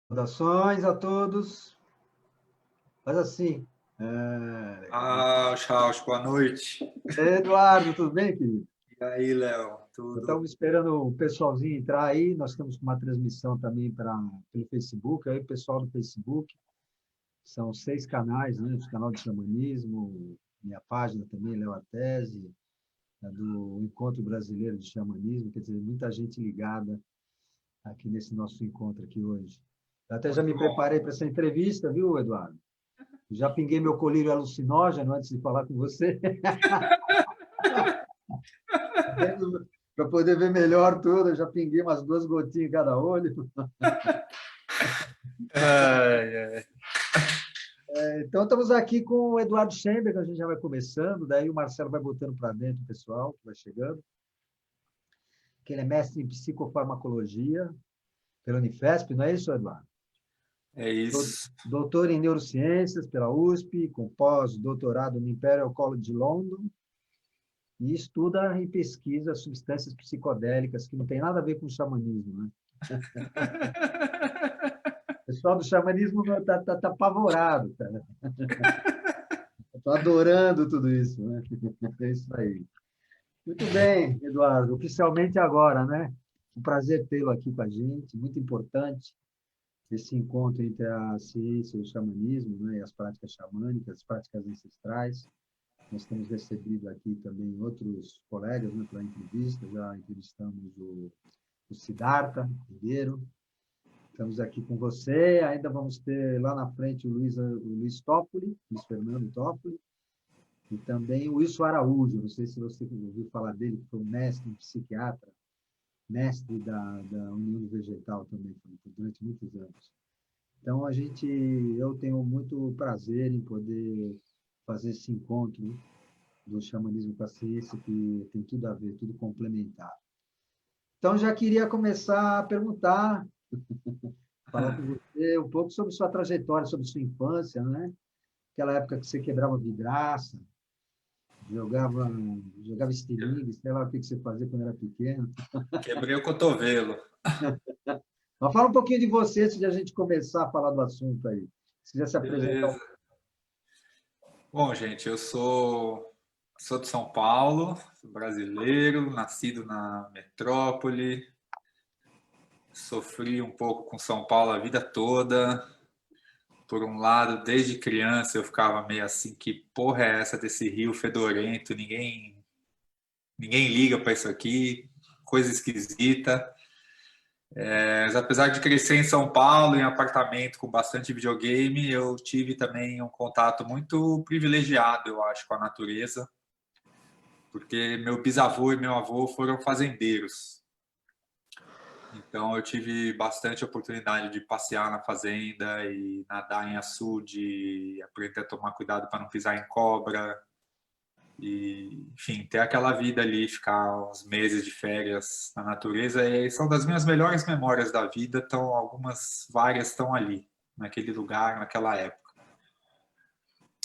Saudações a todos. Faz assim. Charles, boa noite. Eduardo, tudo bem, querido? E aí, Léo, Estamos tudo? esperando o pessoalzinho entrar aí. Nós estamos com uma transmissão também pelo Facebook. Aí, o pessoal do Facebook. São 6 canais, né? O canal de xamanismo, minha página também, Léo Artesi, a do Encontro Brasileiro de Xamanismo. Quer dizer, muita gente ligada aqui nesse nosso encontro aqui hoje. Eu até já Muito me bom. preparei para essa entrevista, viu, Eduardo? Já pinguei meu colírio alucinógeno antes de falar com você, para poder ver melhor tudo. Eu já pinguei umas 2 gotinhas em cada olho. Ai, ai. Então, estamos aqui com o Eduardo Schember, que a gente já vai começando, daí o Marcelo vai botando para dentro o pessoal que vai chegando, que ele é mestre em psicofarmacologia pela Unifesp, não é isso, Eduardo? É isso. Doutor em neurociências pela USP, com pós-doutorado no Imperial College de London, e estuda e pesquisa substâncias psicodélicas que não tem nada a ver com xamanismo, né? O pessoal do xamanismo tá apavorado, cara. Estou adorando tudo isso, né? É isso aí. Muito bem, Eduardo. Oficialmente agora, né? Um prazer tê-lo aqui com a gente. Muito importante esse encontro entre a ciência e o xamanismo, né? E as práticas xamânicas, as práticas ancestrais. Nós temos recebido aqui também outros colegas, né, para entrevista. Já entrevistamos o Siddhartha Ribeiro. Estamos aqui com você. Ainda vamos ter lá na frente o Luiz Toffoli, Luiz Fernando Toffoli, e também o Wilson Araújo. Não sei se você ouviu falar dele, que foi um mestre, um psiquiatra, mestre da União Vegetal também, durante muitos anos. Então, eu tenho muito prazer em poder fazer esse encontro do xamanismo com a ciência, que tem tudo a ver, tudo complementar. Então, já queria começar a perguntar, falar com você um pouco sobre sua trajetória, sobre sua infância, né? Aquela época que você quebrava vidraça, jogava, jogava estilingue, sei lá o que você fazia quando era pequeno. Quebrei o cotovelo. Mas fala um pouquinho de você antes de a gente começar a falar do assunto aí. Se quiser se apresentar. Beleza. Bom, gente, eu sou de São Paulo, sou brasileiro, nascido na metrópole. Sofri um pouco com São Paulo a vida toda. Por um lado, desde criança eu ficava meio assim, que porra é essa desse rio fedorento? Ninguém liga para isso aqui, coisa esquisita. Mas apesar de crescer em São Paulo, em apartamento com bastante videogame, eu tive também um contato muito privilegiado, eu acho, com a natureza, porque meu bisavô e meu avô foram fazendeiros. Então eu tive bastante oportunidade de passear na fazenda e nadar em açude, aprender a tomar cuidado para não pisar em cobra, e, enfim, ter aquela vida ali, ficar uns meses de férias na natureza, e são das minhas melhores memórias da vida, então várias estão ali, naquele lugar, naquela época.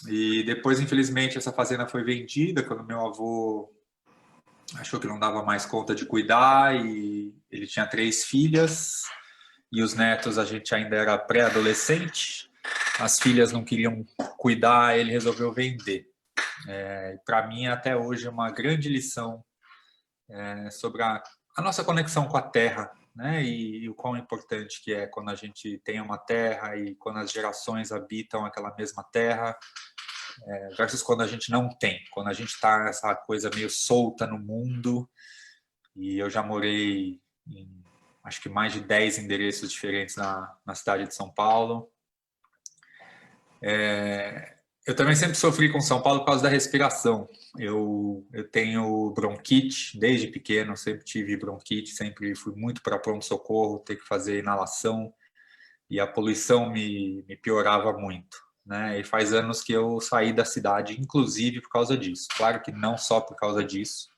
E depois, infelizmente, essa fazenda foi vendida quando meu avô achou que não dava mais conta de cuidar, e ele tinha 3 filhas, e os netos a gente ainda era pré-adolescente, as filhas não queriam cuidar, ele resolveu vender. Para mim, até hoje, é uma grande lição sobre a nossa conexão com a Terra, né? E o quão importante que é quando a gente tem uma Terra e quando as gerações habitam aquela mesma Terra, versus quando a gente não tem, quando a gente está essa coisa meio solta no mundo. E eu já morei em acho que mais de 10 endereços diferentes na cidade de São Paulo. Eu também sempre sofri com São Paulo por causa da respiração. Eu tenho bronquite desde pequeno, sempre tive bronquite, sempre fui muito para pronto-socorro, ter que fazer inalação, e a poluição me piorava muito. Né? E faz anos que eu saí da cidade, inclusive por causa disso. Claro que não só por causa disso,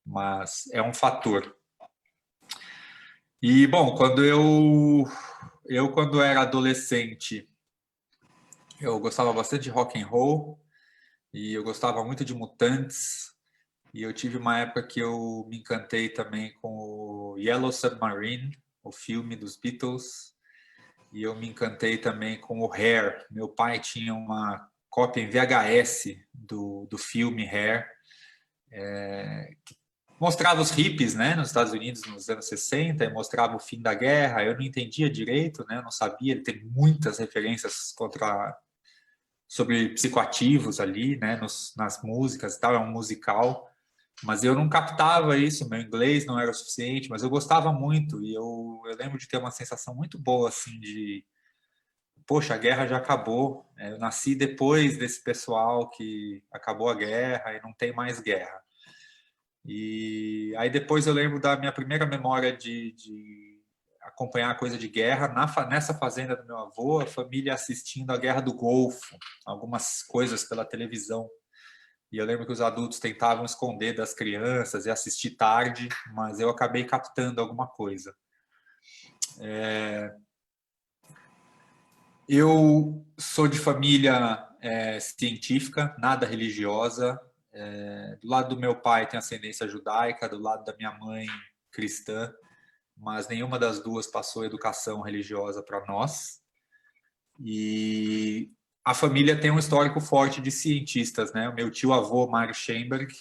mas é um fator. E, bom, quando era adolescente, eu gostava bastante de rock and roll, e eu gostava muito de Mutantes, e eu tive uma época que eu me encantei também com o Yellow Submarine, o filme dos Beatles, E eu me encantei também com o Hair. Meu pai tinha uma cópia em VHS do filme Hair, que mostrava os hippies, né, nos Estados Unidos nos anos 60, e mostrava o fim da guerra. Eu não entendia direito, né, eu não sabia. Ele tem muitas referências sobre psicoativos ali, né, nas músicas e tal. É um musical, mas eu não captava isso. Meu inglês não era o suficiente, mas eu gostava muito. E eu lembro de ter uma sensação muito boa, assim, de poxa, a guerra já acabou. Eu nasci depois desse pessoal que acabou a guerra e não tem mais guerra. E aí depois eu lembro da minha primeira memória de acompanhar coisa de guerra nessa fazenda do meu avô, a família assistindo a Guerra do Golfo, algumas coisas pela televisão. E eu lembro que os adultos tentavam esconder das crianças e assistir tarde, mas eu acabei captando alguma coisa. Eu sou de família científica, nada religiosa. Do lado do meu pai tem ascendência judaica, do lado da minha mãe cristã, mas nenhuma das duas passou educação religiosa para nós. E a família tem um histórico forte de cientistas, né? O meu tio-avô, Mário Schoenberg,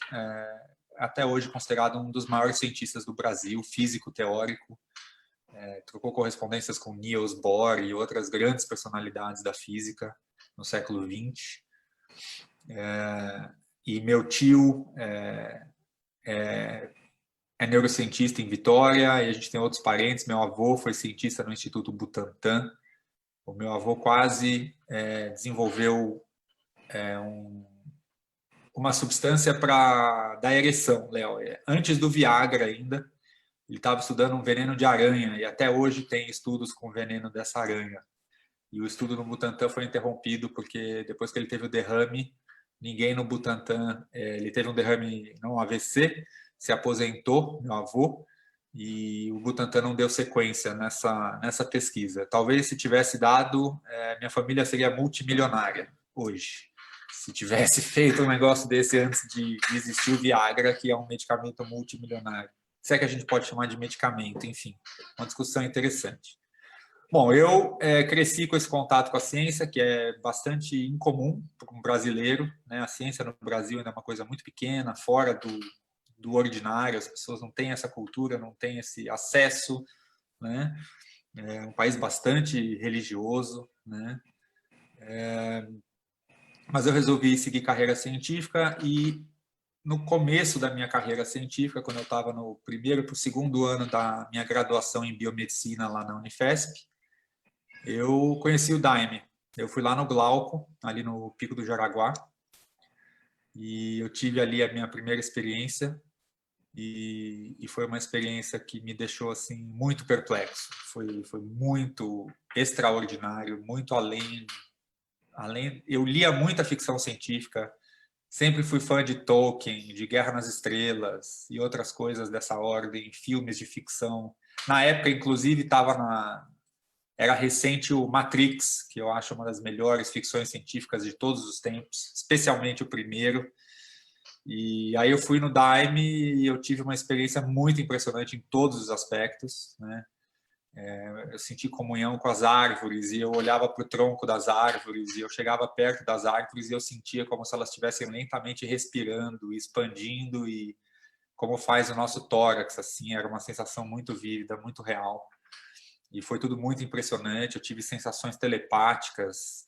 até hoje considerado um dos maiores cientistas do Brasil, físico teórico. Trocou correspondências com Niels Bohr e outras grandes personalidades da física no século XX. E meu tio é neurocientista em Vitória, e a gente tem outros parentes. Meu avô foi cientista no Instituto Butantan. O meu avô quase desenvolveu uma substância para dar ereção, Léo. Antes do Viagra ainda, ele estava estudando um veneno de aranha, e até hoje tem estudos com veneno dessa aranha. E o estudo no Butantan foi interrompido porque depois que ele teve o derrame, ninguém no Butantan, ele teve um derrame, não um AVC, se aposentou, meu avô, e o Butantan não deu sequência nessa pesquisa. Talvez se tivesse dado, minha família seria multimilionária hoje. Se tivesse feito um negócio desse antes de existir o Viagra, que é um medicamento multimilionário. Se é que a gente pode chamar de medicamento, enfim, uma discussão interessante. Bom, eu cresci com esse contato com a ciência, que é bastante incomum para um brasileiro, né? A ciência no Brasil ainda é uma coisa muito pequena, fora do ordinário, as pessoas não têm essa cultura, não têm esse acesso, né? É um país bastante religioso, né? Mas eu resolvi seguir carreira científica e no começo da minha carreira científica, quando eu estava no primeiro para o segundo ano da minha graduação em biomedicina lá na Unifesp, eu conheci o Daime. Eu fui lá no Glauco, ali no Pico do Jaraguá, e eu tive ali a minha primeira experiência, e foi uma experiência que me deixou assim muito perplexo. Foi muito extraordinário, muito além. Eu lia muita ficção científica, sempre fui fã de Tolkien, de Guerra nas Estrelas e outras coisas dessa ordem, filmes de ficção. Na época, inclusive, era recente o Matrix, que eu acho uma das melhores ficções científicas de todos os tempos, especialmente o primeiro. E aí eu fui no Daime e eu tive uma experiência muito impressionante em todos os aspectos, né? Eu senti comunhão com as árvores e eu olhava para o tronco das árvores e eu chegava perto das árvores e eu sentia como se elas estivessem lentamente respirando, expandindo, e como faz o nosso tórax, assim, era uma sensação muito vívida, muito real. E foi tudo muito impressionante. Eu tive sensações telepáticas,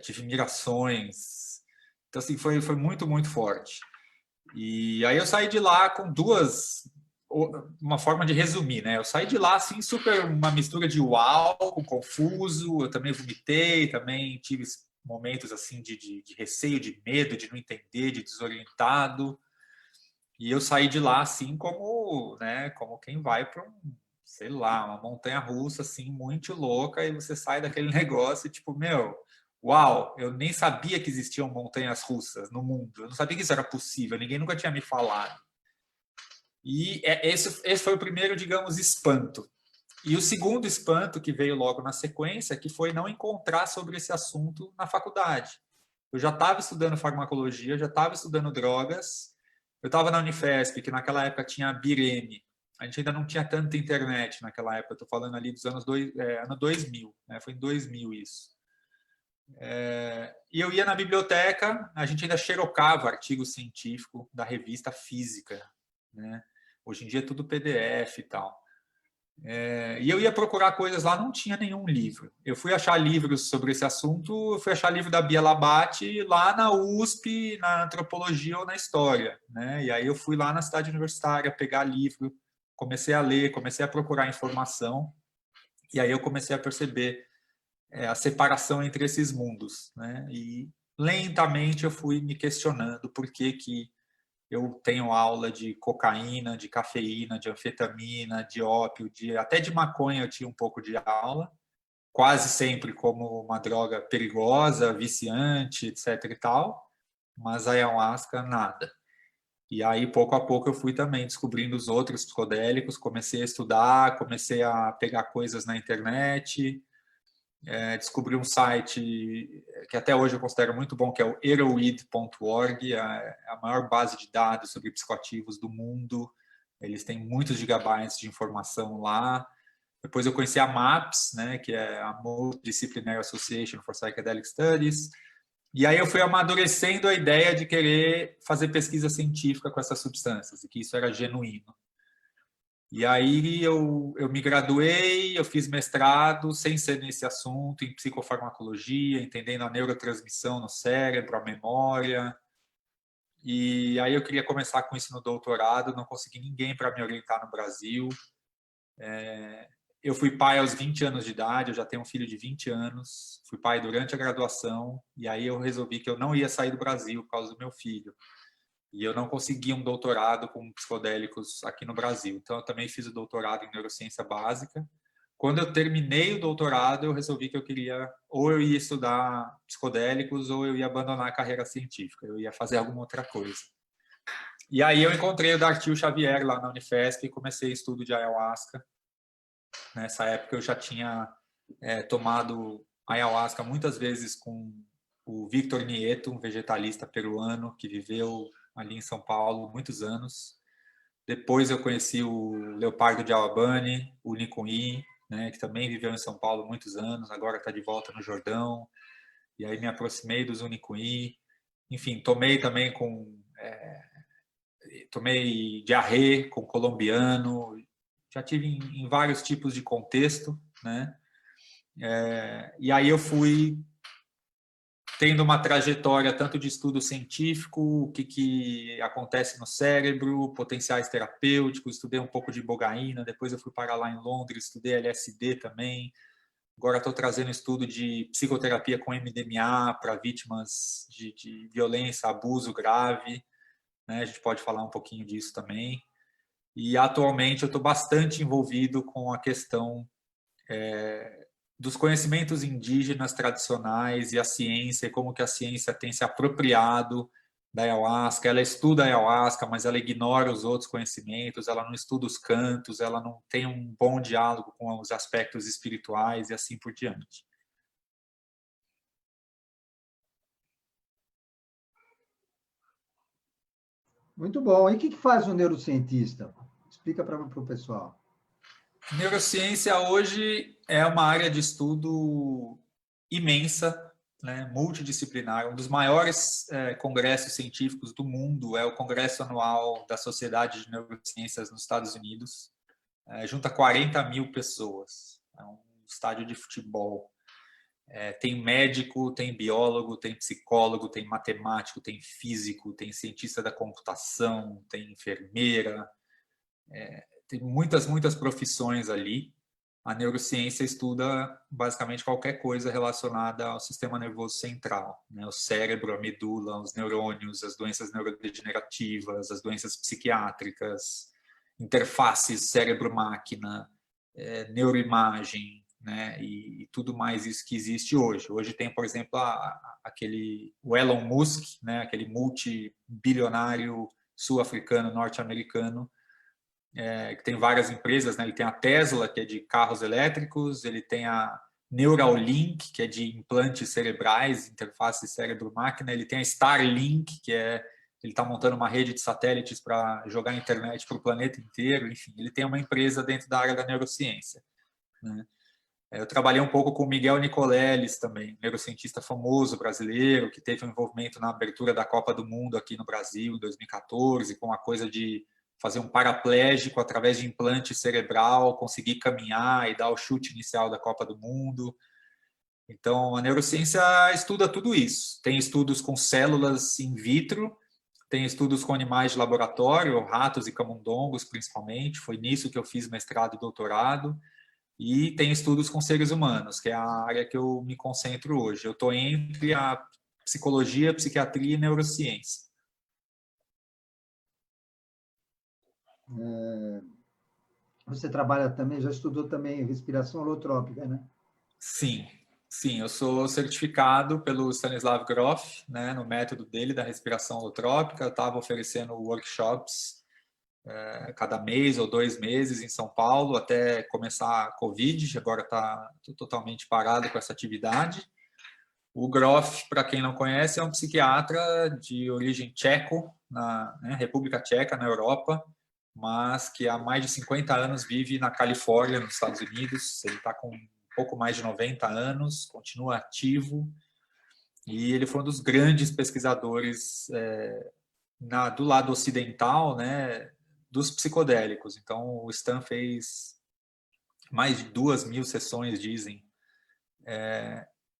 tive mirações. Então, assim, foi muito, muito forte. E aí eu saí de lá com uma forma de resumir, né? Eu saí de lá, assim, super uma mistura de uau, com confuso. Eu também vomitei, também tive momentos, assim, de receio, de medo, de não entender, de desorientado. E eu saí de lá, assim, como quem vai para sei lá, uma montanha russa, assim, muito louca, e você sai daquele negócio e, tipo, meu, uau, eu nem sabia que existiam montanhas russas no mundo, eu não sabia que isso era possível, ninguém nunca tinha me falado. E esse foi o primeiro, digamos, espanto. E o segundo espanto, que veio logo na sequência, que foi não encontrar sobre esse assunto na faculdade. Eu já estava estudando farmacologia, já estava estudando drogas, eu estava na Unifesp, que naquela época tinha a Bireme, a gente ainda não tinha tanta internet naquela época, estou falando ali dos anos ano 2000, né? Foi em 2000 isso. E eu ia na biblioteca, a gente ainda xerocava artigo científico da revista Física, né? Hoje em dia é tudo PDF e tal. E eu ia procurar coisas lá, não tinha nenhum livro. Eu fui achar livros sobre esse assunto, eu fui achar livro da Bia Labate lá na USP, na antropologia ou na história, né? E aí eu fui lá na cidade universitária pegar livro, comecei a ler, comecei a procurar informação, e aí eu comecei a perceber a separação entre esses mundos, né? E lentamente eu fui me questionando por que eu tenho aula de cocaína, de cafeína, de anfetamina, de ópio, até de maconha eu tinha um pouco de aula, quase sempre como uma droga perigosa, viciante, etc e tal, mas a ayahuasca, nada. E aí, pouco a pouco, eu fui também descobrindo os outros psicodélicos, comecei a estudar, comecei a pegar coisas na internet, descobri um site que até hoje eu considero muito bom, que é o erowid.org, a maior base de dados sobre psicoativos do mundo. Eles têm muitos gigabytes de informação lá. Depois eu conheci a MAPS, né, que é a Multidisciplinary Association for Psychedelic Studies. E aí eu fui amadurecendo a ideia de querer fazer pesquisa científica com essas substâncias, e que isso era genuíno. E aí eu me graduei, eu fiz mestrado, sem ser nesse assunto, em psicofarmacologia, entendendo a neurotransmissão no cérebro, a memória. E aí eu queria começar com isso no doutorado, não consegui ninguém para me orientar no Brasil. Eu fui pai aos 20 anos de idade, eu já tenho um filho de 20 anos, fui pai durante a graduação, e aí eu resolvi que eu não ia sair do Brasil por causa do meu filho. E eu não consegui um doutorado com psicodélicos aqui no Brasil. Então, eu também fiz o doutorado em neurociência básica. Quando eu terminei o doutorado, eu resolvi que eu queria, ou eu ia estudar psicodélicos, ou eu ia abandonar a carreira científica, eu ia fazer alguma outra coisa. E aí eu encontrei o Dartil Xavier lá na Unifesp e comecei estudo de ayahuasca. Nessa época eu já tinha tomado ayahuasca muitas vezes com o Victor Nieto, um vegetalista peruano que viveu ali em São Paulo muitos anos. Depois eu conheci o Leopardo de Alabane, o Nicuí, né, que também viveu em São Paulo muitos anos, agora está de volta no Jordão. E aí me aproximei dos Unicuí. Enfim, tomei também tomei diarrê com colombiano. Já tive em vários tipos de contexto, né? E aí eu fui tendo uma trajetória tanto de estudo científico, o que acontece no cérebro, potenciais terapêuticos, estudei um pouco de ibogaína, depois eu fui parar lá em Londres, estudei LSD também. Agora estou trazendo estudo de psicoterapia com MDMA para vítimas de violência, abuso grave, né? A gente pode falar um pouquinho disso também. E atualmente eu estou bastante envolvido com a questão dos conhecimentos indígenas tradicionais e a ciência, e como que a ciência tem se apropriado da ayahuasca. Ela estuda a ayahuasca, mas ela ignora os outros conhecimentos, ela não estuda os cantos, ela não tem um bom diálogo com os aspectos espirituais e assim por diante. Muito bom. E o que faz um neurocientista? Explica para o pessoal. Neurociência hoje é uma área de estudo imensa, né, multidisciplinar. Um dos maiores congressos científicos do mundo é o Congresso Anual da Sociedade de Neurociências nos Estados Unidos. Junta 40 mil pessoas. É um estádio de futebol. Tem médico, tem biólogo, tem psicólogo, tem matemático, tem físico, tem cientista da computação, tem enfermeira. Tem muitas profissões ali. A neurociência estuda basicamente qualquer coisa relacionada ao sistema nervoso central, né? O cérebro, a medula, os neurônios, as doenças neurodegenerativas, as doenças psiquiátricas, interfaces cérebro-máquina, neuroimagem, né? E tudo mais isso que existe hoje. Hoje tem, por exemplo, o Elon Musk, né? Aquele multibilionário sul-africano, norte-americano, que tem várias empresas, né? Ele tem a Tesla, que é de carros elétricos, ele tem a Neuralink, que é de implantes cerebrais, interface cérebro-máquina, ele tem a Starlink, que é ele está montando uma rede de satélites para jogar internet para o planeta inteiro, enfim, ele tem uma empresa dentro da área da neurociência, né? Eu trabalhei um pouco com o Miguel Nicoleles também, neurocientista famoso brasileiro, que teve um envolvimento na abertura da Copa do Mundo aqui no Brasil em 2014, com a coisa de fazer um paraplégico através de implante cerebral, conseguir caminhar e dar o chute inicial da Copa do Mundo. Então, a neurociência estuda tudo isso. Tem estudos com células in vitro, tem estudos com animais de laboratório, ratos e camundongos, principalmente. Foi nisso que eu fiz mestrado e doutorado. E tem estudos com seres humanos, que é a área que eu me concentro hoje. Eu estou entre a psicologia, psiquiatria e neurociência. Você trabalha também, já estudou também respiração holotrópica, né? Sim, sim. Eu sou certificado pelo Stanislav Grof, né, no método dele da respiração holotrópica. Eu estava oferecendo workshops cada mês ou 2 meses em São Paulo, até começar a Covid, agora está totalmente parado com essa atividade. O Grof, para quem não conhece, é um psiquiatra de origem tcheco, na República Tcheca, na Europa, mas que há mais de 50 anos vive na Califórnia, nos Estados Unidos. Ele está com um pouco mais de 90 anos, continua ativo, e ele foi um dos grandes pesquisadores do lado ocidental, né, dos psicodélicos. Então, o Stan fez mais de 2.000 sessões, dizem,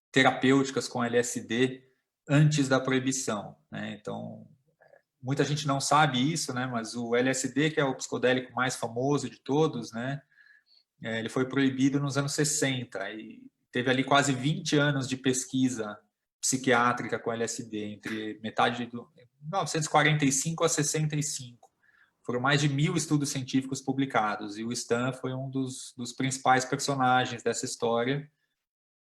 terapêuticas com LSD antes da proibição, né? Então, muita gente não sabe isso, né, mas o LSD, que é o psicodélico mais famoso de todos, né, ele foi proibido nos anos 60 e teve ali quase 20 anos de pesquisa psiquiátrica com LSD, entre metade de 1945 a 65. Foram mais de 1.000 estudos científicos publicados, e o Stan foi um dos principais personagens dessa história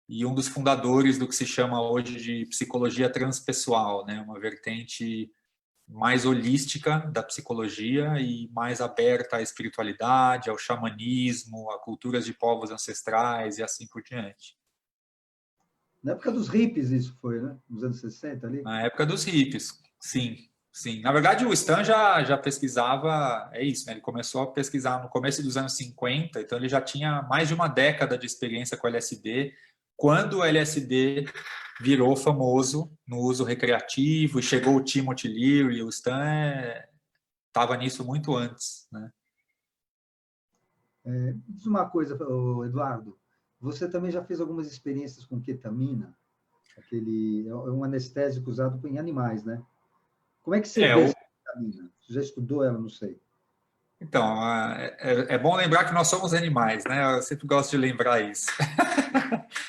e um dos fundadores do que se chama hoje de psicologia transpessoal, né? Uma vertente mais holística da psicologia e mais aberta à espiritualidade, ao xamanismo, a culturas de povos ancestrais e assim por diante. Na época dos hippies isso foi, né? Nos anos 60 ali. Na época dos hippies, sim, sim. Na verdade, o Stan já pesquisava, é isso, né? Ele começou a pesquisar no começo dos anos 50, então ele já tinha mais de uma década de experiência com LSD, quando o LSD virou famoso no uso recreativo, e chegou o Timothy Leary, e o Stan estava nisso muito antes, né? Diz uma coisa, Eduardo, você também já fez algumas experiências com ketamina? É um anestésico usado em animais, né? Como é que você vê essa ketamina? Você já estudou ela? Não sei. Então, é bom lembrar que nós somos animais, né? Eu sempre gosto de lembrar isso.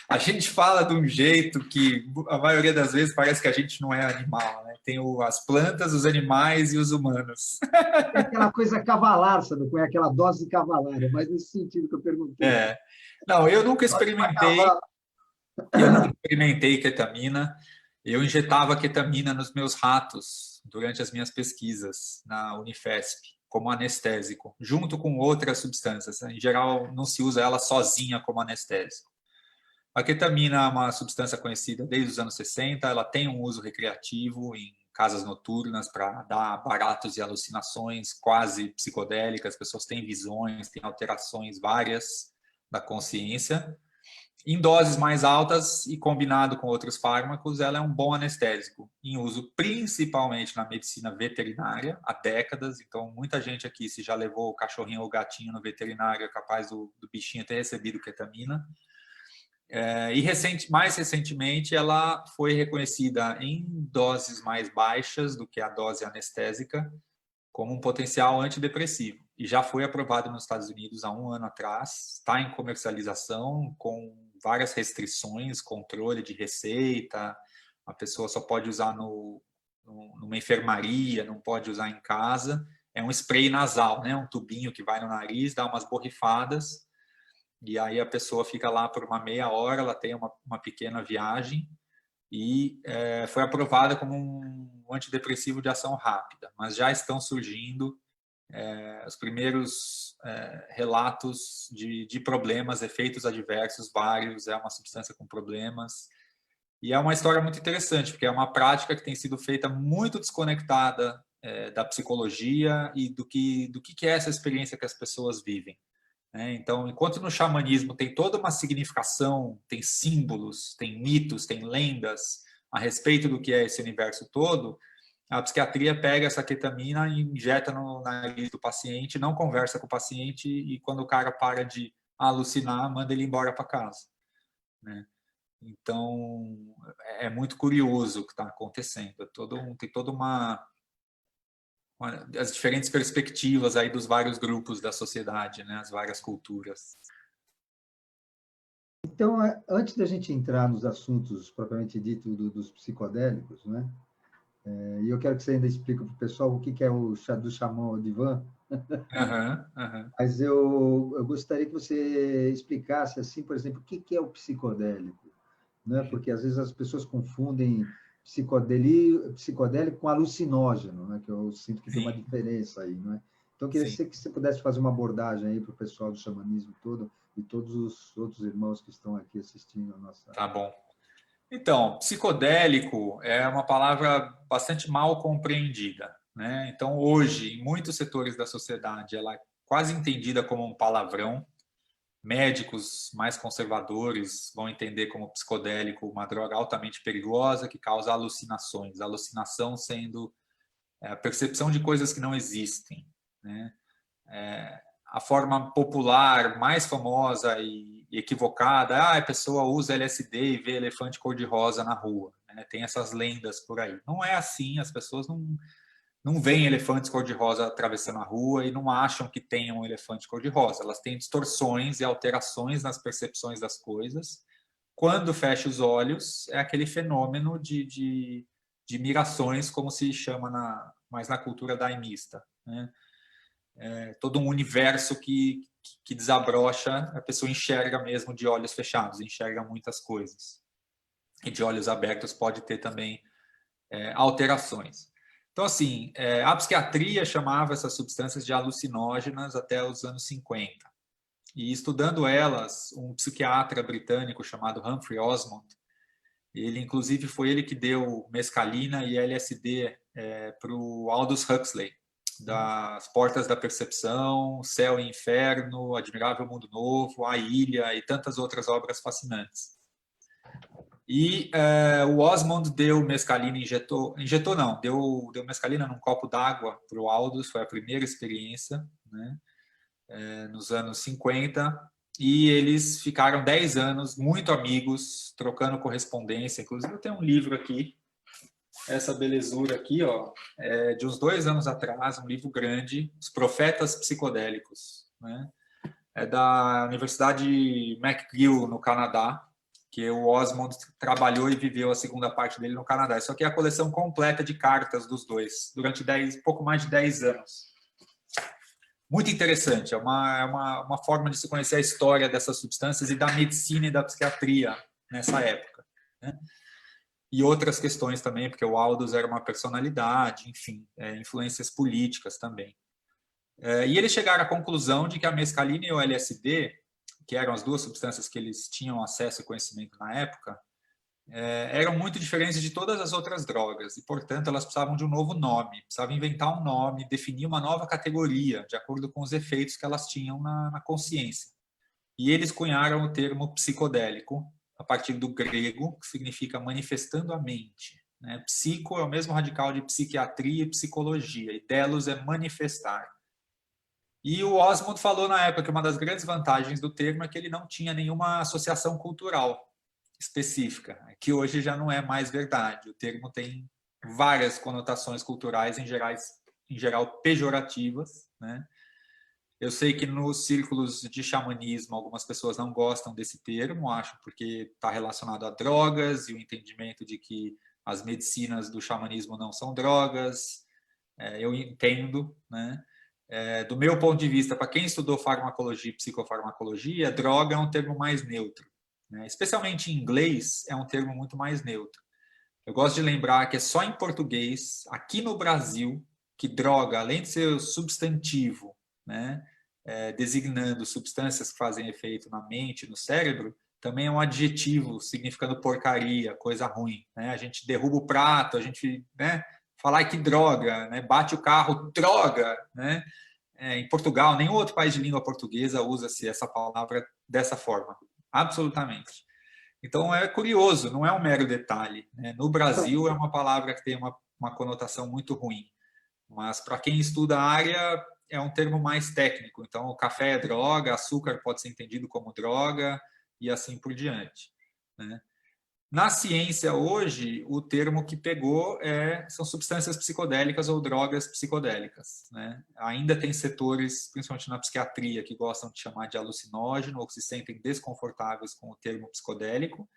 A gente fala de um jeito que, a maioria das vezes, parece que a gente não é animal, né? Tem as plantas, os animais e os humanos. É aquela coisa cavalar, sabe? Com aquela dose cavalar, é mais nesse sentido que eu perguntei. Não, Cavalo. eu nunca experimentei ketamina. Eu injetava ketamina nos meus ratos durante as minhas pesquisas na Unifesp, como anestésico, junto com outras substâncias. Em geral, não se usa ela sozinha como anestésico. A ketamina é uma substância conhecida desde os anos 60, ela tem um uso recreativo em casas noturnas para dar baratos e alucinações quase psicodélicas, as pessoas têm visões, têm alterações várias da consciência. Em doses mais altas e combinado com outros fármacos, ela é um bom anestésico, em uso principalmente na medicina veterinária, há décadas. Então, muita gente aqui, se já levou o cachorrinho ou o gatinho no veterinário, é capaz do bichinho ter recebido ketamina. E mais recentemente, ela foi reconhecida em doses mais baixas do que a dose anestésica como um potencial antidepressivo. E já foi aprovado nos Estados Unidos há 1 ano atrás, está em comercialização com várias restrições, controle de receita, a pessoa só pode usar numa enfermaria, não pode usar em casa. É um spray nasal, né? Um tubinho que vai no nariz, dá umas borrifadas, e aí a pessoa fica lá por uma meia hora, ela tem uma pequena viagem, e foi aprovada como um antidepressivo de ação rápida, mas já estão surgindo os primeiros relatos de problemas, efeitos adversos vários, é uma substância com problemas, E é uma história muito interessante, porque é uma prática que tem sido feita muito desconectada da psicologia e do que é essa experiência que as pessoas vivem. Então, enquanto no xamanismo tem toda uma significação, tem símbolos, tem mitos, tem lendas a respeito do que é esse universo todo, a psiquiatria pega essa ketamina e injeta no nariz do paciente, não conversa com o paciente e quando o cara para de alucinar, manda ele embora para casa. Então, é muito curioso o que está acontecendo. Tem toda as diferentes perspectivas aí dos vários grupos da sociedade, as várias culturas. Então, antes da gente entrar nos assuntos propriamente dito dos psicodélicos, e eu quero que você ainda explique para o pessoal o que é o chá do xamã Odivan, mas eu gostaria que você explicasse, assim, por exemplo, o que é o psicodélico, porque às vezes as pessoas confundem psicodélico com alucinógeno, que eu sinto que tem uma diferença aí, Então, eu queria que você pudesse fazer uma abordagem aí para o pessoal do xamanismo todo e todos os outros irmãos que estão aqui assistindo a nossa... Tá bom. Então, psicodélico é uma palavra bastante mal compreendida, Então, hoje, em muitos setores da sociedade, ela é quase entendida como um palavrão. Médicos mais conservadores vão entender como psicodélico uma droga altamente perigosa que causa alucinações. Alucinação sendo a percepção de coisas que não existem. A forma popular mais famosa e equivocada, a pessoa usa LSD e vê elefante cor-de-rosa na rua. Tem essas lendas por aí. Não é assim, as pessoas não veem elefantes cor-de-rosa atravessando a rua e não acham que tenham um elefante cor-de-rosa. Elas têm distorções e alterações nas percepções das coisas. Quando fecha os olhos, é aquele fenômeno de mirações, como se chama mais na cultura daimista. É todo um universo que desabrocha, a pessoa enxerga mesmo de olhos fechados, enxerga muitas coisas. E de olhos abertos pode ter também alterações. Então, assim, a psiquiatria chamava essas substâncias de alucinógenas até os anos 50. E estudando elas, um psiquiatra britânico chamado Humphrey Osmond, ele, inclusive, foi ele que deu mescalina e LSD para o Aldous Huxley, das Portas da Percepção, Céu e Inferno, Admirável Mundo Novo, A Ilha e tantas outras obras fascinantes. E o Osmond deu mescalina, injetou não, deu mescalina num copo d'água para o Aldous, foi a primeira experiência, nos anos 50, e eles ficaram 10 anos muito amigos, trocando correspondência. Inclusive, eu tenho um livro aqui, essa belezura aqui, de uns 2 anos atrás, um livro grande, Os Profetas Psicodélicos, É da Universidade McGill, no Canadá, que o Osmond trabalhou e viveu a segunda parte dele no Canadá. Isso aqui é a coleção completa de cartas dos dois, durante pouco mais de 10 anos. Muito interessante, é uma forma de se conhecer a história dessas substâncias e da medicina e da psiquiatria nessa época. E outras questões também, porque o Aldous era uma personalidade, enfim, influências políticas também. E eles chegaram à conclusão de que a mescalina e o LSD, que eram as duas substâncias que eles tinham acesso e conhecimento na época, eram muito diferentes de todas as outras drogas e, portanto, elas precisavam de um novo nome, precisavam inventar um nome, definir uma nova categoria, de acordo com os efeitos que elas tinham na consciência. E eles cunharam o termo psicodélico, a partir do grego, que significa manifestando a mente. Psico é o mesmo radical de psiquiatria e psicologia, e delos é manifestar. E o Osmond falou na época que uma das grandes vantagens do termo é que ele não tinha nenhuma associação cultural específica, que hoje já não é mais verdade. O termo tem várias conotações culturais, em geral pejorativas. Eu sei que nos círculos de xamanismo algumas pessoas não gostam desse termo, acho porque está relacionado a drogas e o entendimento de que as medicinas do xamanismo não são drogas. Eu entendo, do meu ponto de vista, para quem estudou farmacologia e psicofarmacologia, droga é um termo mais neutro. Especialmente em inglês, é um termo muito mais neutro. Eu gosto de lembrar que é só em português, aqui no Brasil, que droga, além de ser substantivo, designando substâncias que fazem efeito na mente, no cérebro, também é um adjetivo significando porcaria, coisa ruim, né? A gente derruba o prato, a gente, né, fala que droga, né? Bate o carro, droga, né? Em Portugal, nenhum outro país de língua portuguesa usa-se essa palavra dessa forma, absolutamente. Então é curioso, não é um mero detalhe, né? No Brasil é uma palavra que tem uma conotação muito ruim, mas para quem estuda a área é um termo mais técnico. Então, o café é droga, açúcar pode ser entendido como droga e assim por diante, né? Na ciência hoje, o termo que pegou são substâncias psicodélicas ou drogas psicodélicas, né? Ainda tem setores, principalmente na psiquiatria, que gostam de chamar de alucinógeno ou que se sentem desconfortáveis com o termo psicodélico,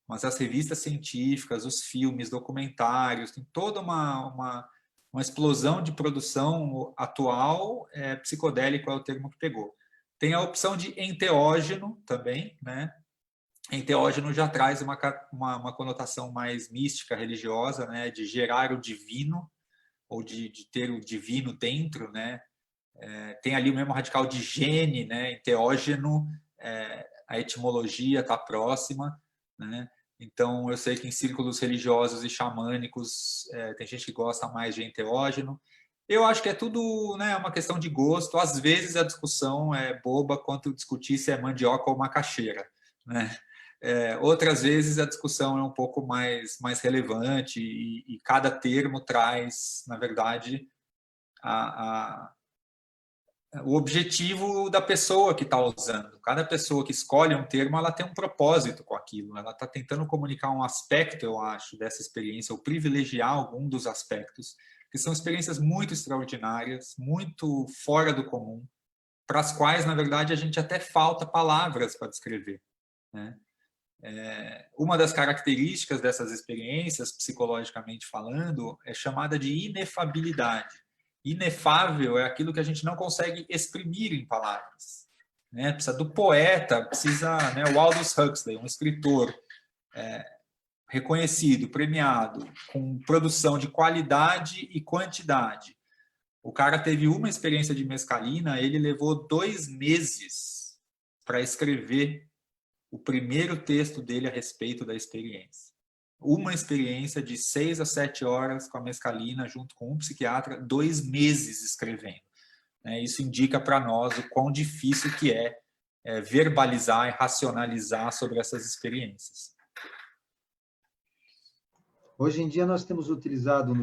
mas as revistas científicas, os filmes, documentários, tem toda uma explosão de produção atual, psicodélico é o termo que pegou. Tem a opção de enteógeno também, né? Enteógeno já traz uma conotação mais mística, religiosa, né? De gerar o divino, ou de ter o divino dentro, né? Tem ali o mesmo radical de gene, né? Enteógeno, a etimologia está próxima, né? Então, eu sei que em círculos religiosos e xamânicos tem gente que gosta mais de enteógeno. Eu acho que é tudo, né, uma questão de gosto. Às vezes a discussão é boba quanto discutir se é mandioca ou macaxeira, né? Outras vezes a discussão é um pouco mais relevante e cada termo traz, na verdade, o objetivo da pessoa que está usando. Cada pessoa que escolhe um termo, ela tem um propósito com aquilo. Ela está tentando comunicar um aspecto, eu acho, dessa experiência, ou privilegiar algum dos aspectos, que são experiências muito extraordinárias, muito fora do comum, para as quais, na verdade, a gente até falta palavras para descrever, né? Uma das características dessas experiências, psicologicamente falando, é chamada de inefabilidade. Inefável é aquilo que a gente não consegue exprimir em palavras, né? Precisa do poeta, precisa, né? O Aldous Huxley, um escritor reconhecido, premiado, com produção de qualidade e quantidade. O cara teve uma experiência de mescalina, ele levou 2 meses para escrever o primeiro texto dele a respeito da experiência. Uma experiência de 6 a 7 horas com a mescalina, junto com um psiquiatra, 2 meses escrevendo. Isso indica para nós o quão difícil que é verbalizar e racionalizar sobre essas experiências. Hoje em dia nós temos utilizado,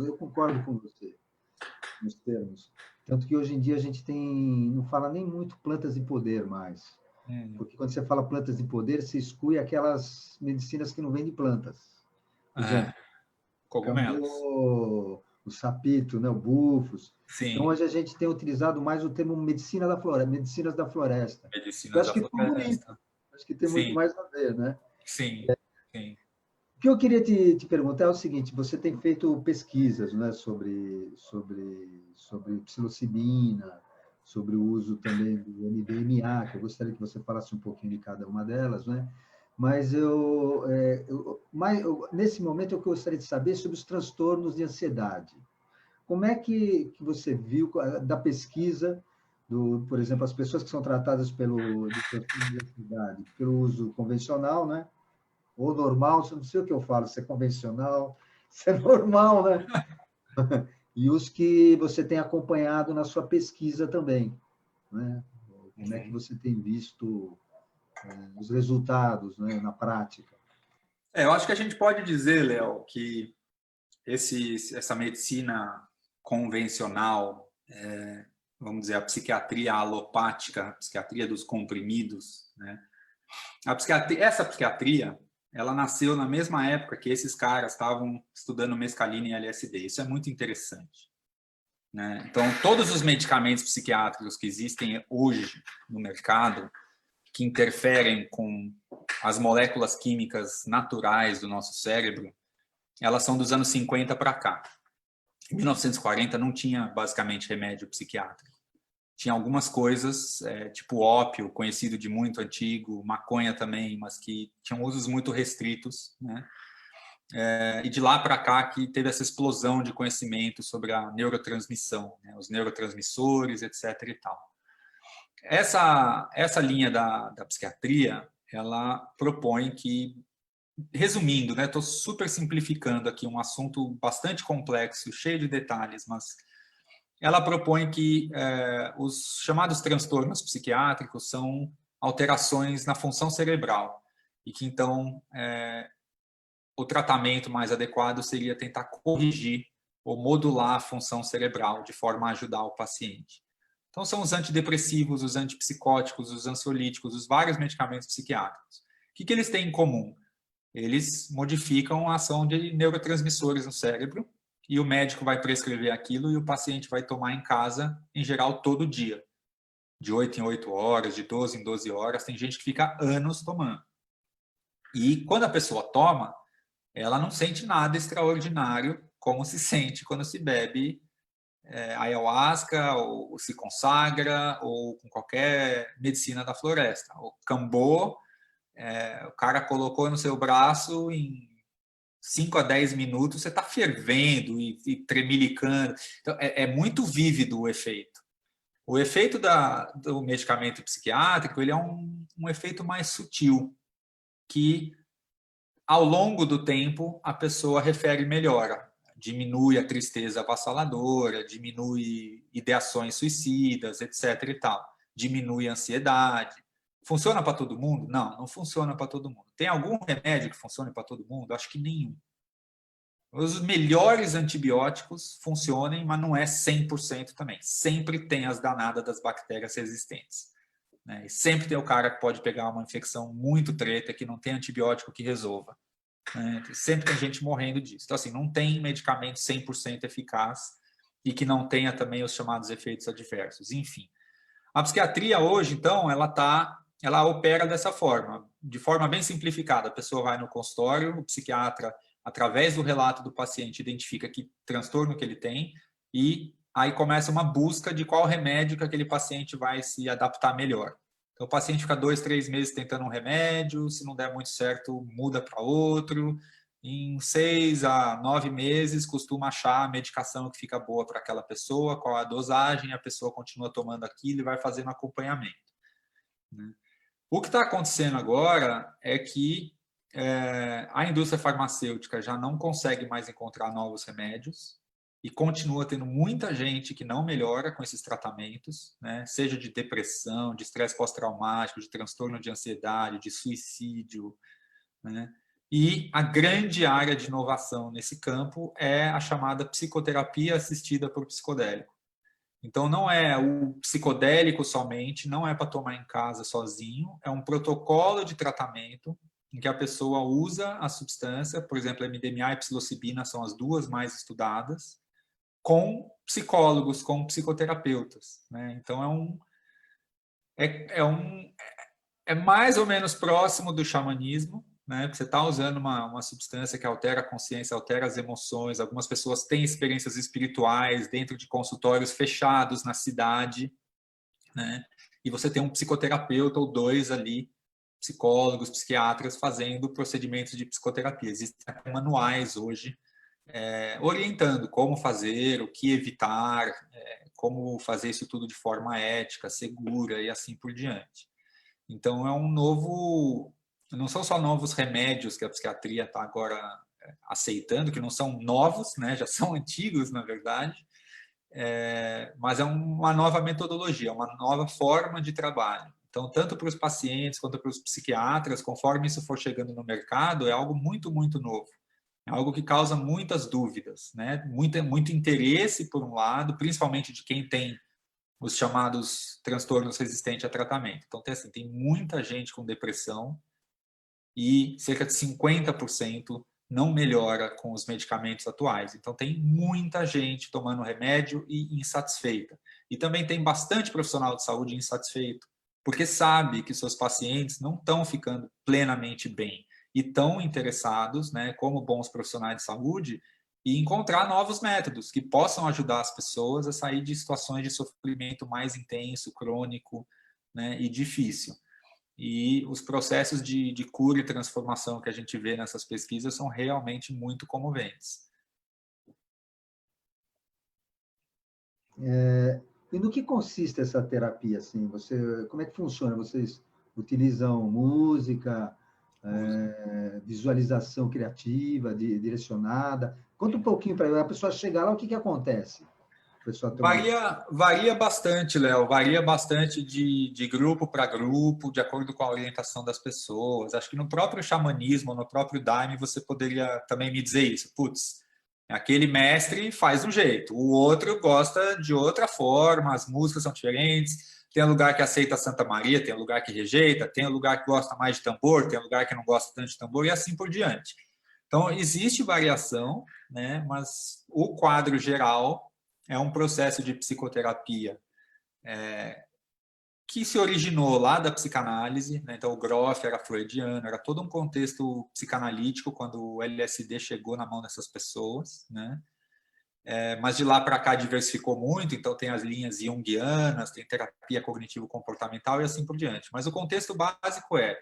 eu concordo com você, nos termos, tanto que hoje em dia a gente não fala nem muito plantas de poder mais. Porque quando você fala plantas de poder, você exclui aquelas medicinas que não vêm de plantas. Por exemplo, cogumelos. O sapito, né, o bufos. Sim. Então, hoje a gente tem utilizado mais o termo medicinas da floresta. Medicinas Eu acho da que floresta. bonito. Acho que tem muito mais a ver, né? Sim, sim. O que eu queria te perguntar é o seguinte: você tem feito pesquisas, né, sobre psilocibina, sobre o uso também do MDMA, que eu gostaria que você falasse um pouquinho de cada uma delas, né? Mas nesse momento eu gostaria de saber sobre os transtornos de ansiedade. Como é que você viu da pesquisa por exemplo, as pessoas que são tratadas pelo transtorno de ansiedade, pelo uso convencional, né? Ou normal, não sei o que eu falo, se é convencional, se é normal, né? E os que você tem acompanhado na sua pesquisa também, né? Como é que você tem visto os resultados, né, na prática? Eu acho que a gente pode dizer, Léo, que essa medicina convencional, vamos dizer, a psiquiatria alopática, a psiquiatria dos comprimidos, né? Essa psiquiatria, ela nasceu na mesma época que esses caras estavam estudando mescalina e LSD. Isso é muito interessante, né? Então, todos os medicamentos psiquiátricos que existem hoje no mercado, que interferem com as moléculas químicas naturais do nosso cérebro, elas são dos anos 50 para cá. Em 1940 não tinha basicamente remédio psiquiátrico. Tinha algumas coisas, tipo ópio, conhecido de muito antigo, maconha também, mas que tinham usos muito restritos, né? E de lá para cá que teve essa explosão de conhecimento sobre a neurotransmissão, né? Os neurotransmissores, etc. e tal. Essa linha da psiquiatria, ela propõe que, resumindo, né, estou super simplificando aqui um assunto bastante complexo, cheio de detalhes, mas ela propõe que os chamados transtornos psiquiátricos são alterações na função cerebral e que, então, o tratamento mais adequado seria tentar corrigir ou modular a função cerebral de forma a ajudar o paciente. Então, são os antidepressivos, os antipsicóticos, os ansiolíticos, os vários medicamentos psiquiátricos. O que eles têm em comum? Eles modificam a ação de neurotransmissores no cérebro e o médico vai prescrever aquilo e o paciente vai tomar em casa, em geral, todo dia. De 8 em 8 horas, de 12 em 12 horas. Tem gente que fica anos tomando. E quando a pessoa toma, ela não sente nada extraordinário como se sente quando se bebe ayahuasca, ou se consagra, ou com qualquer medicina da floresta. O cambô, o cara colocou no seu braço, em 5 a 10 minutos você está fervendo e tremilicando. Então, é muito vívido o efeito. O efeito do medicamento psiquiátrico ele é um efeito mais sutil, que ao longo do tempo a pessoa refere melhora. Diminui a tristeza avassaladora, diminui ideações suicidas, etc. e tal. Diminui a ansiedade. Funciona para todo mundo? Não, não funciona para todo mundo. Tem algum remédio que funcione para todo mundo? Acho que nenhum. Os melhores antibióticos funcionam, mas não é 100% também. Sempre tem as danadas das bactérias resistentes. Né? E sempre tem o cara que pode pegar uma infecção muito treta, que não tem antibiótico que resolva. Né? Sempre tem gente morrendo disso. Então, assim, não tem medicamento 100% eficaz e que não tenha também os chamados efeitos adversos. Enfim, a psiquiatria hoje, então, ela opera dessa forma, de forma bem simplificada. A pessoa vai no consultório, o psiquiatra, através do relato do paciente, identifica que transtorno que ele tem e aí começa uma busca de qual remédio que aquele paciente vai se adaptar melhor. Então, o paciente fica 2, 3 meses tentando um remédio, se não der muito certo, muda para outro. Em 6 a 9 meses, costuma achar a medicação que fica boa para aquela pessoa, qual a dosagem, a pessoa continua tomando aquilo e vai fazendo acompanhamento. Né? O que está acontecendo agora é que a indústria farmacêutica já não consegue mais encontrar novos remédios e continua tendo muita gente que não melhora com esses tratamentos, né? Seja de depressão, de estresse pós-traumático, de transtorno de ansiedade, de suicídio, né? E a grande área de inovação nesse campo é a chamada psicoterapia assistida por psicodélico. Então, não é o psicodélico somente, não é para tomar em casa sozinho, é um protocolo de tratamento em que a pessoa usa a substância, por exemplo, a MDMA e a psilocibina são as duas mais estudadas, com psicólogos, com psicoterapeutas. Né? Então, é mais ou menos próximo do xamanismo, né? Você está usando uma substância que altera a consciência, altera as emoções. Algumas pessoas têm experiências espirituais dentro de consultórios fechados na cidade, né? E você tem um psicoterapeuta ou dois ali, psicólogos, psiquiatras, fazendo procedimentos de psicoterapia. Existem manuais hoje orientando como fazer, o que evitar, como fazer isso tudo de forma ética, segura e assim por diante. Então, não são só novos remédios que a psiquiatria está agora aceitando, que não são novos, né, já são antigos, na verdade, mas é uma nova metodologia, uma nova forma de trabalho. Então, tanto para os pacientes quanto para os psiquiatras, conforme isso for chegando no mercado, é algo muito, muito novo. É algo que causa muitas dúvidas, né? Muito interesse, por um lado, principalmente de quem tem os chamados transtornos resistentes a tratamento. Então, tem muita gente com depressão e cerca de 50% não melhora com os medicamentos atuais. Então, tem muita gente tomando remédio e insatisfeita. E também tem bastante profissional de saúde insatisfeito, porque sabe que seus pacientes não estão ficando plenamente bem e estão interessados, né, como bons profissionais de saúde, e encontrar novos métodos que possam ajudar as pessoas a sair de situações de sofrimento mais intenso, crônico, né, e difícil. E os processos de cura e transformação que a gente vê nessas pesquisas são realmente muito comoventes. E no que consiste essa terapia? Assim? Como é que funciona? Vocês utilizam música, visualização criativa, direcionada. Conta um pouquinho para a pessoa chegar lá, o que, que acontece? Varia bastante, Léo. Varia bastante de grupo para grupo, de acordo com a orientação das pessoas. Acho que no próprio xamanismo, no próprio Daime, você poderia também me dizer isso. Putz, aquele mestre faz um jeito, o outro gosta de outra forma, as músicas são diferentes. Tem lugar que aceita Santa Maria, tem lugar que rejeita, tem lugar que gosta mais de tambor, tem lugar que não gosta tanto de tambor e assim por diante. Então, existe variação, né? Mas o quadro geral é um processo de psicoterapia que se originou lá da psicanálise, né? Então o Groff era freudiano, era todo um contexto psicanalítico quando o LSD chegou na mão dessas pessoas, né? Mas de lá para cá diversificou muito, então tem as linhas junguianas, tem terapia cognitivo-comportamental e assim por diante. Mas o contexto básico é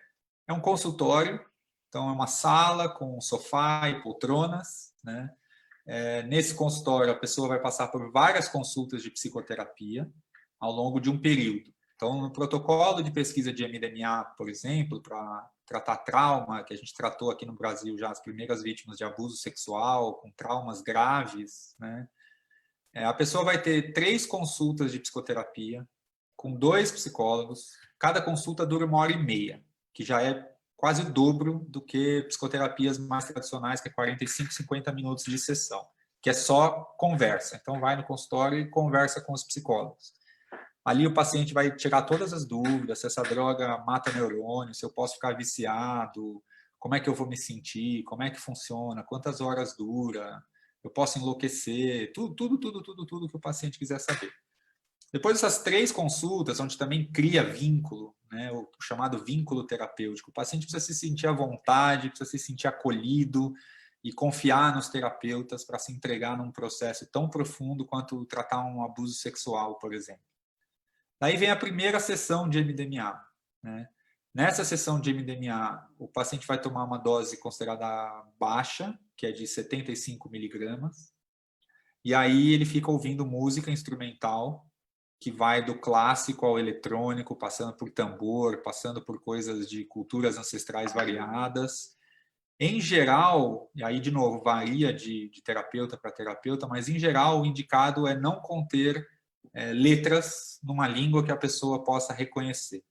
um consultório, então é uma sala com sofá e poltronas, né? Nesse consultório, a pessoa vai passar por várias consultas de psicoterapia ao longo de um período. Então, no protocolo de pesquisa de MDMA, por exemplo, para tratar trauma, que a gente tratou aqui no Brasil já as primeiras vítimas de abuso sexual, com traumas graves, né? A pessoa vai ter 3 consultas de psicoterapia, com 2 psicólogos. Cada consulta dura 1h30, que já é quase o dobro do que psicoterapias mais tradicionais, que é 45, 50 minutos de sessão, que é só conversa. Então, vai no consultório e conversa com os psicólogos. Ali o paciente vai tirar todas as dúvidas, se essa droga mata neurônio, se eu posso ficar viciado, como é que eu vou me sentir, como é que funciona, quantas horas dura, eu posso enlouquecer, tudo que o paciente quiser saber. Depois dessas 3 consultas, onde também cria vínculo, né, o chamado vínculo terapêutico, o paciente precisa se sentir à vontade, precisa se sentir acolhido e confiar nos terapeutas para se entregar num processo tão profundo quanto tratar um abuso sexual, por exemplo. Daí vem a primeira sessão de MDMA, né? Nessa sessão de MDMA, o paciente vai tomar uma dose considerada baixa, que é de 75 miligramas, e aí ele fica ouvindo música instrumental, que vai do clássico ao eletrônico, passando por tambor, passando por coisas de culturas ancestrais variadas. Em geral, e aí de novo varia de terapeuta para terapeuta, mas em geral o indicado é não conter letras numa língua que a pessoa possa reconhecer,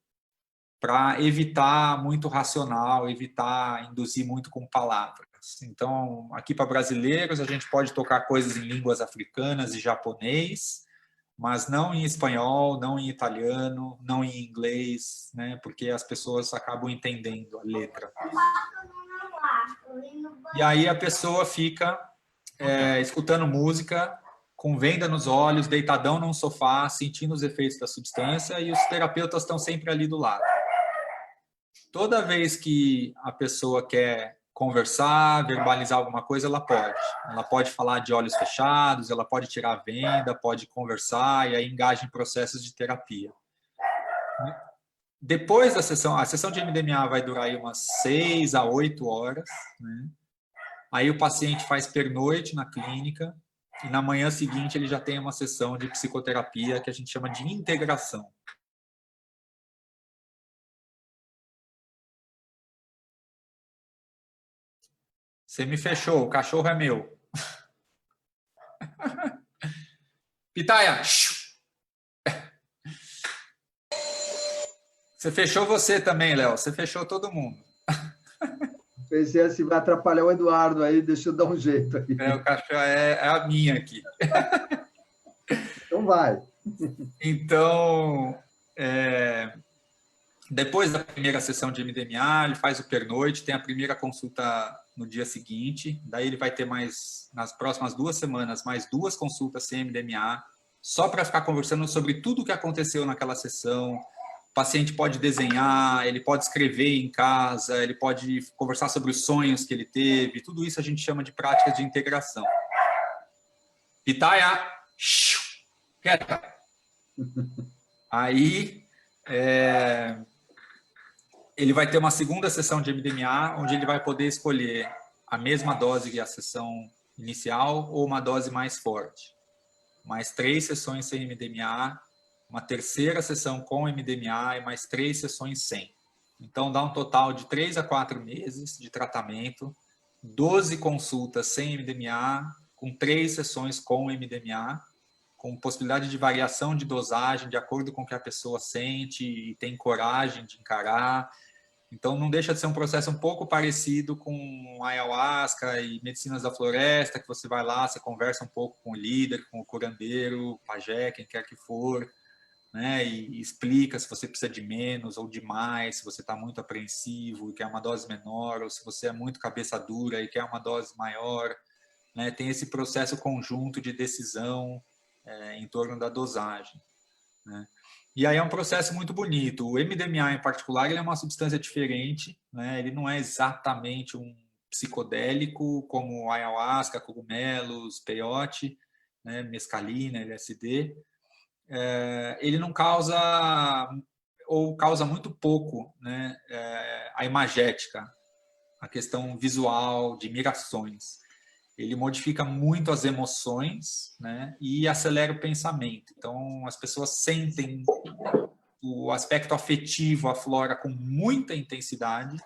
para evitar muito racional, evitar induzir muito com palavras. Então, aqui para brasileiros, a gente pode tocar coisas em línguas africanas e japonês, mas não em espanhol, não em italiano, não em inglês, né? Porque as pessoas acabam entendendo a letra. E aí a pessoa fica escutando música, com venda nos olhos, deitadão num sofá, sentindo os efeitos da substância, e os terapeutas estão sempre ali do lado. Toda vez que a pessoa quer conversar, verbalizar alguma coisa, ela pode. Ela pode falar de olhos fechados, ela pode tirar a venda, pode conversar, e aí engaja em processos de terapia. Depois da sessão, a sessão de MDMA vai durar aí umas 6 a 8 horas, né? Aí o paciente faz pernoite na clínica, e na manhã seguinte ele já tem uma sessão de psicoterapia que a gente chama de integração. Você me fechou, o cachorro é meu. Pitaia! Você fechou você também, Léo. Você fechou todo mundo. Pensei assim, vai atrapalhar o Eduardo aí, deixa eu dar um jeito aí. O cachorro é a minha aqui. Então vai. Então, depois da primeira sessão de MDMA, ele faz o pernoite, tem a primeira consulta no dia seguinte, daí ele vai ter nas próximas 2 semanas, mais 2 consultas sem MDMA, só para ficar conversando sobre tudo o que aconteceu naquela sessão. O paciente pode desenhar, ele pode escrever em casa, ele pode conversar sobre os sonhos que ele teve, tudo isso a gente chama de práticas de integração. Pitaia! Quieta! Aí, ele vai ter uma segunda sessão de MDMA, onde ele vai poder escolher a mesma dose que a sessão inicial ou uma dose mais forte. Mais 3 sessões sem MDMA, uma terceira sessão com MDMA e mais 3 sessões sem. Então, dá um total de 3 a 4 meses de tratamento, 12 consultas sem MDMA, com 3 sessões com MDMA, com possibilidade de variação de dosagem de acordo com o que a pessoa sente e tem coragem de encarar. Então, não deixa de ser um processo um pouco parecido com ayahuasca e medicinas da floresta, que você vai lá, você conversa um pouco com o líder, com o curandeiro, pajé, quem quer que for, né? E explica se você precisa de menos ou de mais, se você está muito apreensivo e quer uma dose menor, ou se você é muito cabeça dura e quer uma dose maior, né? Tem esse processo conjunto de decisão em torno da dosagem, né? E aí é um processo muito bonito. O MDMA, em particular, ele é uma substância diferente, né? Ele não é exatamente um psicodélico como ayahuasca, cogumelos, peyote, né? Mescalina, LSD. Ele não causa, ou causa muito pouco, né? A imagética, a questão visual, de mirações. Ele modifica muito as emoções, né? E acelera o pensamento. Então, as pessoas sentem o aspecto afetivo aflora com muita intensidade,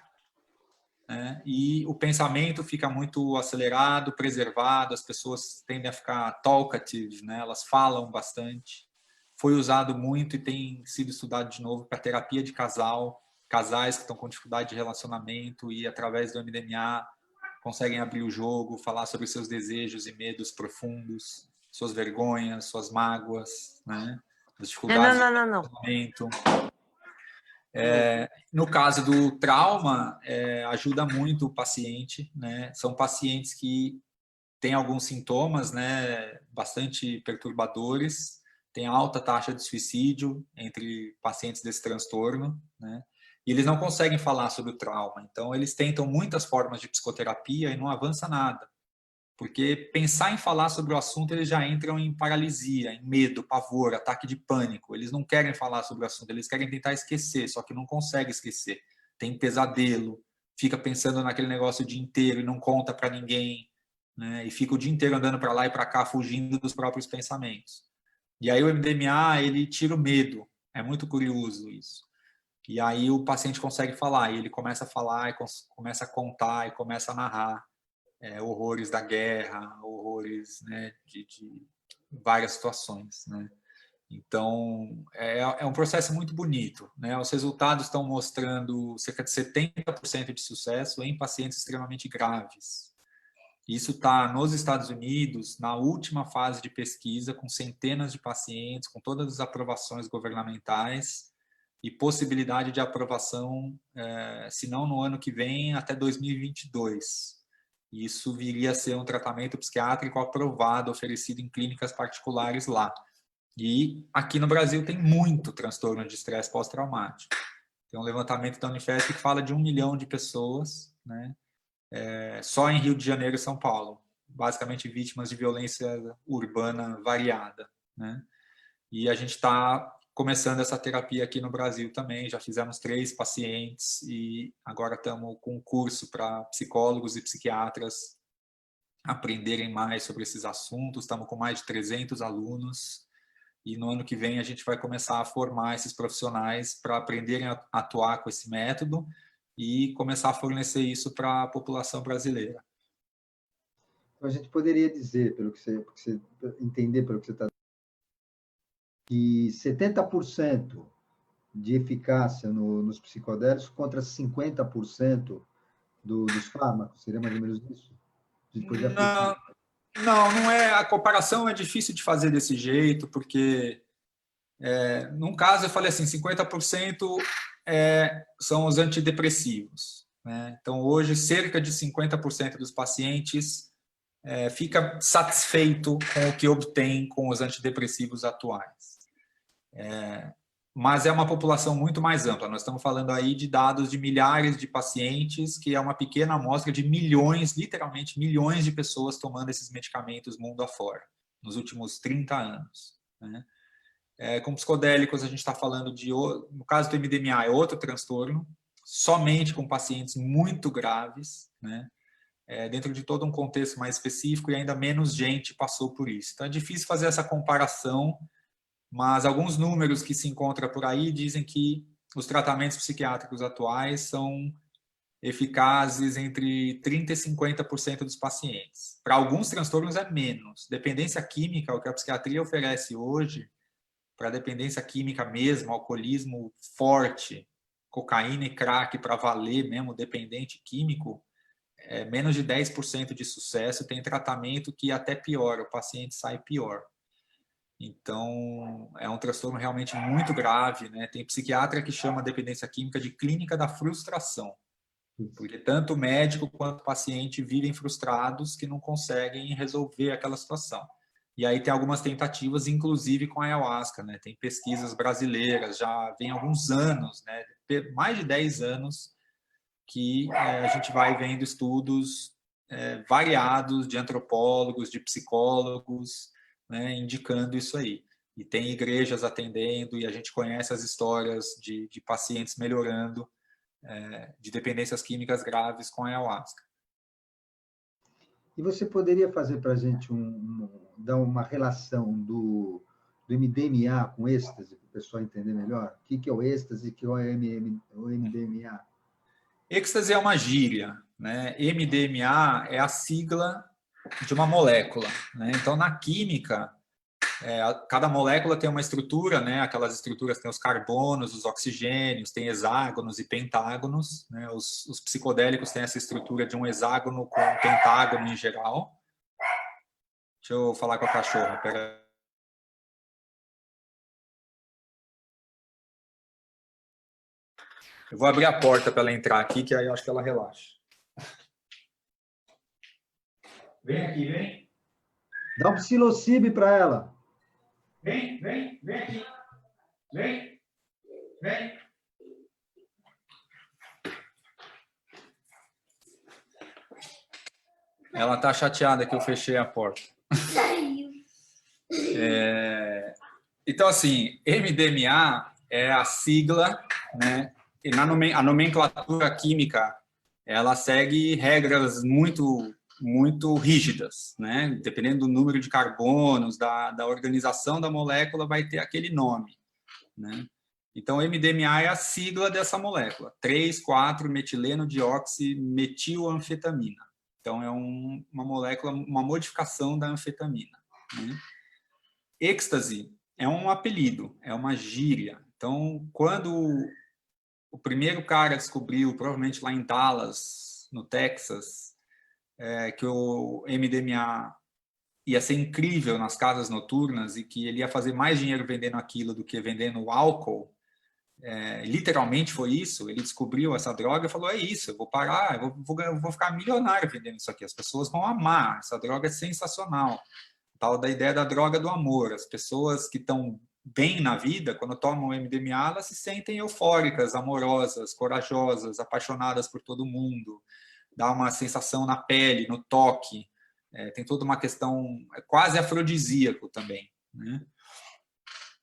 né? E o pensamento fica muito acelerado, preservado, as pessoas tendem a ficar talkative, né? Elas falam bastante. Foi usado muito e tem sido estudado de novo para terapia de casal, casais que estão com dificuldade de relacionamento e, através do MDMA, conseguem abrir o jogo, falar sobre seus desejos e medos profundos, suas vergonhas, suas mágoas, né? As dificuldades de relacionamento. No caso do trauma, ajuda muito o paciente, né? São pacientes que têm alguns sintomas, né, bastante perturbadores, tem alta taxa de suicídio entre pacientes desse transtorno, né? E eles não conseguem falar sobre o trauma. Então, eles tentam muitas formas de psicoterapia e não avança nada. Porque pensar em falar sobre o assunto, eles já entram em paralisia, em medo, pavor, ataque de pânico. Eles não querem falar sobre o assunto, eles querem tentar esquecer, só que não conseguem esquecer. Tem pesadelo, fica pensando naquele negócio o dia inteiro e não conta para ninguém, né? E fica o dia inteiro andando para lá e para cá, fugindo dos próprios pensamentos. E aí o MDMA, ele tira o medo. É muito curioso isso. E aí o paciente consegue falar, e ele começa a falar, e começa a contar, e começa a narrar horrores da guerra, horrores, né, de várias situações, né? Então, é um processo muito bonito, né? Os resultados estão mostrando cerca de 70% de sucesso em pacientes extremamente graves. Isso está nos Estados Unidos, na última fase de pesquisa, com centenas de pacientes, com todas as aprovações governamentais, e possibilidade de aprovação, se não no ano que vem, até 2022. Isso viria a ser um tratamento psiquiátrico aprovado, oferecido em clínicas particulares lá. E aqui no Brasil tem muito transtorno de estresse pós-traumático. Tem um levantamento da Unifesp que fala de 1 milhão de pessoas, né? Só em Rio de Janeiro e São Paulo, basicamente vítimas de violência urbana variada, né? E a gente está começando essa terapia aqui no Brasil também, já fizemos 3 pacientes e agora estamos com um curso para psicólogos e psiquiatras aprenderem mais sobre esses assuntos, estamos com mais de 300 alunos e no ano que vem a gente vai começar a formar esses profissionais para aprenderem a atuar com esse método e começar a fornecer isso para a população brasileira. Então, a gente poderia dizer, pelo que você entender, pelo que você está que 70% de eficácia nos psicodélicos contra 50% dos fármacos, seria mais ou menos isso? Não é. A comparação é difícil de fazer desse jeito, porque, num caso, eu falei assim, 50% são os antidepressivos, né? Então, hoje, cerca de 50% dos pacientes fica satisfeito com o que obtém com os antidepressivos atuais. Mas é uma população muito mais ampla. Nós estamos falando aí de dados de milhares de pacientes, que é uma pequena amostra de milhões, literalmente milhões de pessoas tomando esses medicamentos mundo afora, nos últimos 30 anos. Né? Com psicodélicos, a gente está falando de, no caso do MDMA, é outro transtorno, somente com pacientes muito graves, né? Dentro de todo um contexto mais específico, e ainda menos gente passou por isso. Então é difícil fazer essa comparação, mas alguns números que se encontram por aí dizem que os tratamentos psiquiátricos atuais são eficazes entre 30% e 50% dos pacientes. Para alguns transtornos é menos. Dependência química, o que a psiquiatria oferece hoje, para dependência química mesmo, alcoolismo forte, cocaína e crack para valer mesmo, dependente químico, é menos de 10% de sucesso. Tem tratamento que até piora, o paciente sai pior. Então, é um transtorno realmente muito grave, né? Tem psiquiatra que chama a dependência química de clínica da frustração, porque tanto o médico quanto o paciente vivem frustrados que não conseguem resolver aquela situação. E aí tem algumas tentativas, inclusive com a ayahuasca, né? Tem pesquisas brasileiras, já vem alguns anos, né? Mais de 10 anos, que a gente vai vendo estudos variados de antropólogos, de psicólogos, né, indicando isso aí. E tem igrejas atendendo, e a gente conhece as histórias de pacientes melhorando de dependências químicas graves com a ayahuasca. E você poderia fazer para a gente dar uma relação do MDMA com êxtase, para o pessoal entender melhor? O que é o êxtase e o que é o MDMA? Êxtase é uma gíria, né? MDMA é a sigla de uma molécula, né? Então, na química, cada molécula tem uma estrutura, né? Aquelas estruturas têm os carbonos, os oxigênios, tem hexágonos e pentágonos, né? Os psicodélicos têm essa estrutura de um hexágono com um pentágono em geral. Deixa eu falar com a cachorra, pera. Eu vou abrir a porta para ela entrar aqui, que aí eu acho que ela relaxa. Vem aqui, vem. Dá um psilocibe para ela. Vem aqui. Vem. Ela tá chateada que eu fechei a porta. Então, assim, MDMA é a sigla, né? E a nomenclatura química, ela segue regras muito rígidas, né? Dependendo do número de carbonos, da organização da molécula, vai ter aquele nome, né? Então, MDMA é a sigla dessa molécula, 3,4-metileno-dioximetilanfetamina. Então, é uma molécula, uma modificação da anfetamina, né? Êxtase é um apelido, é uma gíria. Então, quando o primeiro cara descobriu, provavelmente lá em Dallas, no Texas, que o MDMA ia ser incrível nas casas noturnas e que ele ia fazer mais dinheiro vendendo aquilo do que vendendo álcool, literalmente foi isso. Ele descobriu essa droga e falou, é isso, eu vou parar, eu vou ficar milionário vendendo isso aqui, as pessoas vão amar, essa droga é sensacional. Tal da ideia da droga do amor. As pessoas que estão bem na vida, quando tomam MDMA, elas se sentem eufóricas, amorosas, corajosas, apaixonadas por todo mundo. Dá uma sensação na pele, no toque. Tem toda uma questão quase afrodisíaco também, né?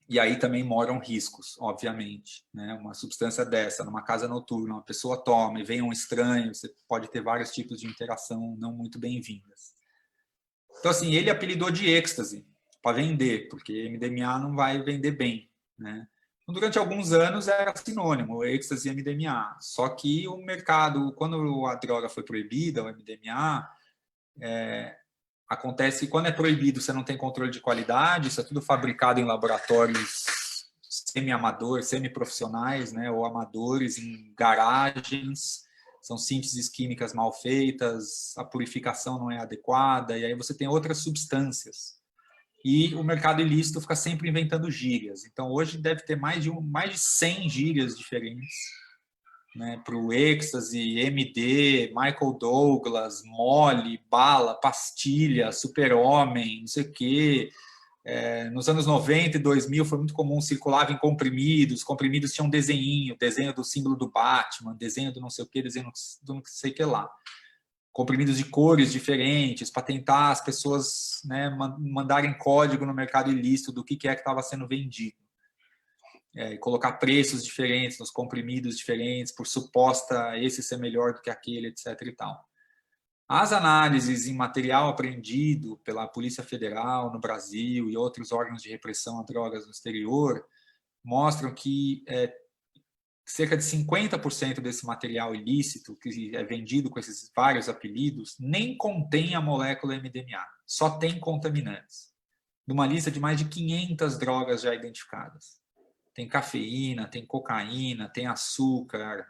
E aí também moram riscos, obviamente, né? Uma substância dessa, numa casa noturna, uma pessoa toma e vem um estranho, você pode ter vários tipos de interação não muito bem-vindas. Então, assim, ele apelidou de êxtase para vender, porque MDMA não vai vender bem, né? Então, durante alguns anos era sinônimo, êxtase e MDMA. Só que o mercado, quando a droga foi proibida, o MDMA, acontece que quando é proibido, você não tem controle de qualidade, isso é tudo fabricado em laboratórios semi-amadores, semi-profissionais, né? Ou amadores, em garagens. São sínteses químicas mal feitas, a purificação não é adequada, e aí você tem outras substâncias. E o mercado ilícito fica sempre inventando gírias. Então, hoje deve ter mais de 100 gírias diferentes, né, para o êxtase, MD, Michael Douglas, mole, bala, pastilha, super-homem, não sei o quê. Nos anos 90 e 2000 foi muito comum, circulava em comprimidos, comprimidos tinham desenho do símbolo do Batman, desenho do não sei o que, desenho do não sei o que lá. Comprimidos de cores diferentes, para tentar as pessoas, né, mandarem código no mercado ilícito do que estava sendo vendido. E colocar preços diferentes nos comprimidos diferentes, por suposta esse ser melhor do que aquele, etc. e tal. As análises em material apreendido pela Polícia Federal no Brasil e outros órgãos de repressão a drogas no exterior mostram que cerca de 50% desse material ilícito, que é vendido com esses vários apelidos, nem contém a molécula MDMA, só tem contaminantes. Numa lista de mais de 500 drogas já identificadas. Tem cafeína, tem cocaína, tem açúcar,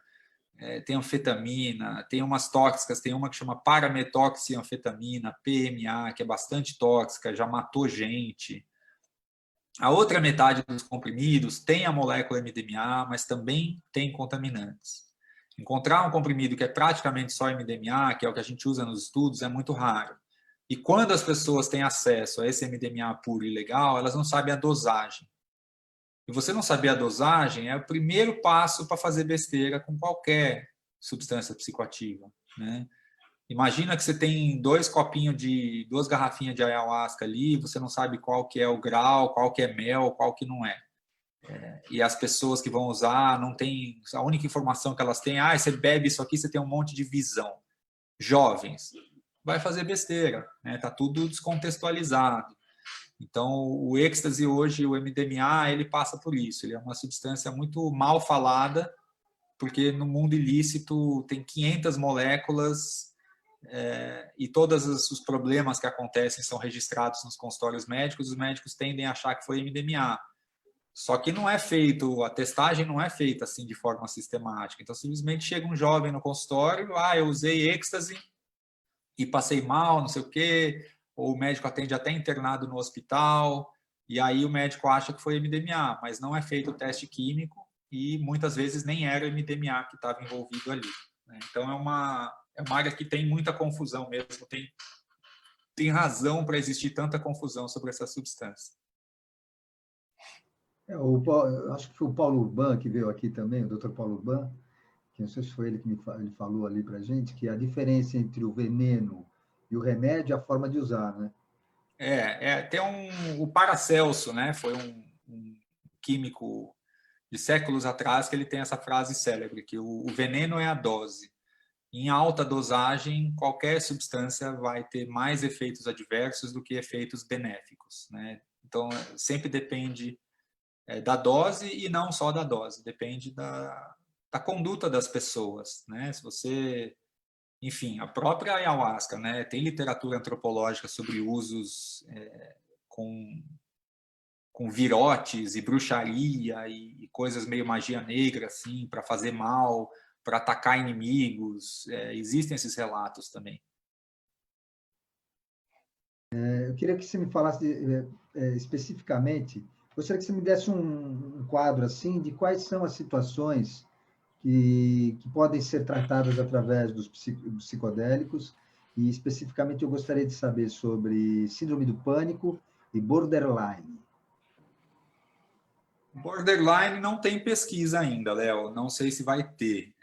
tem anfetamina, tem umas tóxicas, tem uma que chama parametoxianfetamina, PMA, que é bastante tóxica, já matou gente. A outra metade dos comprimidos tem a molécula MDMA, mas também tem contaminantes. Encontrar um comprimido que é praticamente só MDMA, que é o que a gente usa nos estudos, é muito raro. E quando as pessoas têm acesso a esse MDMA puro e legal, elas não sabem a dosagem. E você não saber a dosagem é o primeiro passo para fazer besteira com qualquer substância psicoativa, né? Imagina que você tem duas garrafinhas de ayahuasca ali, você não sabe qual que é o grau, qual que é mel, qual que não é. E as pessoas que vão usar não tem, a única informação que elas têm, você bebe isso aqui, você tem um monte de visão. Jovens, vai fazer besteira, né? Tá tudo descontextualizado. Então, o êxtase hoje, o MDMA, ele passa por isso. Ele é uma substância muito mal falada, porque no mundo ilícito tem 500 moléculas e todos os problemas que acontecem são registrados nos consultórios médicos. Os médicos tendem a achar que foi MDMA. Só que não é feito, a testagem não é feita assim de forma sistemática. Então, simplesmente chega um jovem no consultório, eu usei êxtase e passei mal, não sei o quê, ou o médico atende até internado no hospital, e aí o médico acha que foi MDMA, mas não é feito o teste químico e muitas vezes nem era MDMA que estava envolvido ali. Então é uma área que tem muita confusão mesmo, tem razão para existir tanta confusão sobre essa substância. Acho que foi o Paulo Urban que veio aqui também, o Dr. Paulo Urban, que não sei se foi ele que ele falou ali para a gente, que a diferença entre o veneno e o remédio é a forma de usar, né? Tem o Paracelso, né? Foi um químico de séculos atrás que ele tem essa frase célebre, que o veneno é a dose. Em alta dosagem, qualquer substância vai ter mais efeitos adversos do que efeitos benéficos, né? Então, sempre depende da dose e não só da dose, depende da conduta das pessoas, né? Se você, enfim, a própria ayahuasca, né? Tem literatura antropológica sobre usos com virotes e bruxaria e coisas meio magia negra, assim, para fazer mal, para atacar inimigos. Existem esses relatos também. Eu queria que você me falasse especificamente, gostaria que você me desse um quadro assim de quais são as situações que podem ser tratadas através dos psicodélicos, e especificamente eu gostaria de saber sobre síndrome do pânico e borderline. Borderline não tem pesquisa ainda, Léo. Não sei se vai ter.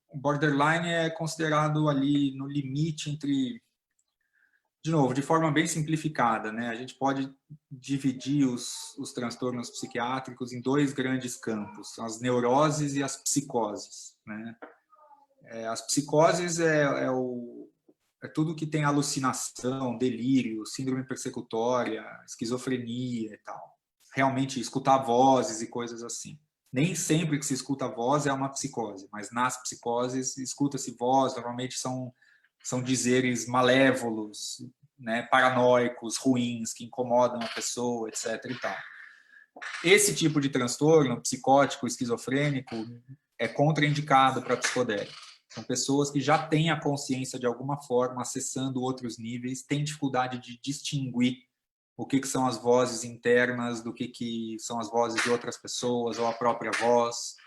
O borderline é considerado ali no limite entre, de novo, de forma bem simplificada, né? A gente pode dividir os transtornos psiquiátricos em dois grandes campos, as neuroses e as psicoses, né? As psicoses é tudo que tem alucinação, delírio, síndrome persecutória, esquizofrenia e tal. Realmente escutar vozes e coisas assim. Nem sempre que se escuta voz é uma psicose, mas nas psicoses escuta-se voz, normalmente são dizeres malévolos, né, paranoicos, ruins, que incomodam a pessoa, etc. e tal. Esse tipo de transtorno psicótico, esquizofrênico, é contraindicado para psicodélico. São pessoas que já têm a consciência de alguma forma, acessando outros níveis, têm dificuldade de distinguir o que são as vozes internas, do que são as vozes de outras pessoas, ou a própria voz.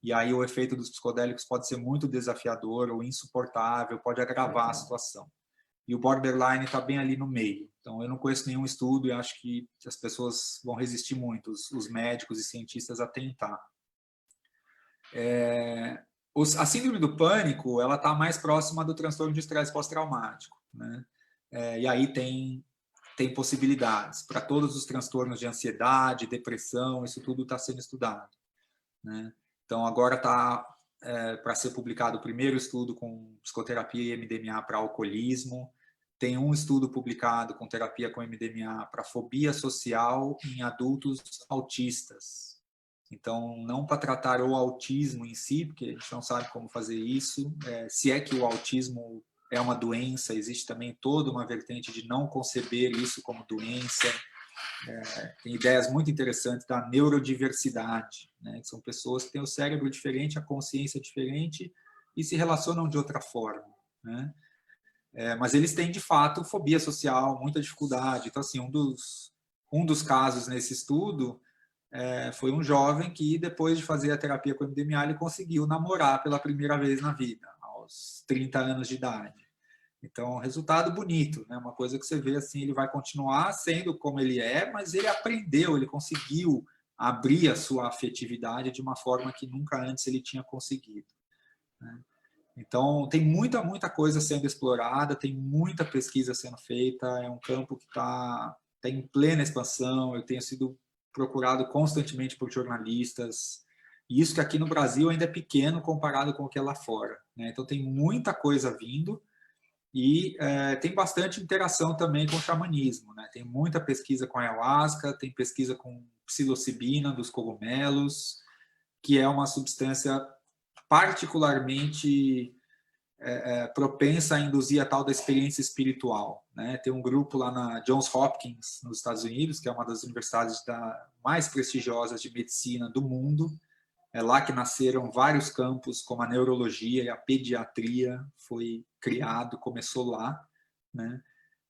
E aí o efeito dos psicodélicos pode ser muito desafiador ou insuportável, pode agravar a situação. E o borderline está bem ali no meio. Então, eu não conheço nenhum estudo e acho que as pessoas vão resistir muito, os médicos e cientistas, a tentar. A síndrome do pânico, ela está mais próxima do transtorno de estresse pós-traumático, né? E aí tem possibilidades para todos os transtornos de ansiedade, depressão, isso tudo está sendo estudado, né? Então, agora está para ser publicado o primeiro estudo com psicoterapia e MDMA para alcoolismo. Tem um estudo publicado com terapia com MDMA para fobia social em adultos autistas. Então, não para tratar o autismo em si, porque a gente não sabe como fazer isso, se é que o autismo é uma doença, existe também toda uma vertente de não conceber isso como doença. Tem ideias muito interessantes da neurodiversidade, né? Que são pessoas que têm o cérebro diferente, a consciência diferente e se relacionam de outra forma, né? Mas eles têm, de fato, fobia social, muita dificuldade. Então, assim, um dos casos nesse estudo foi um jovem que, depois de fazer a terapia com MDMA, ele conseguiu namorar pela primeira vez na vida, aos 30 anos de idade. Então, resultado bonito, né? Uma coisa que você vê assim, ele vai continuar sendo como ele é, mas ele aprendeu, ele conseguiu abrir a sua afetividade de uma forma que nunca antes ele tinha conseguido, né? Então, tem muita coisa sendo explorada, tem muita pesquisa sendo feita, é um campo que está em plena expansão, eu tenho sido procurado constantemente por jornalistas, e isso que aqui no Brasil ainda é pequeno comparado com o que é lá fora, né? Então, tem muita coisa vindo, e tem bastante interação também com o xamanismo, né? Tem muita pesquisa com ayahuasca, tem pesquisa com psilocibina dos cogumelos, que é uma substância particularmente propensa a induzir a tal da experiência espiritual, né? Tem um grupo lá na Johns Hopkins, nos Estados Unidos, que é uma das universidades mais prestigiosas de medicina do mundo. É lá que nasceram vários campos, como a neurologia e a pediatria, foi criado, começou lá, né?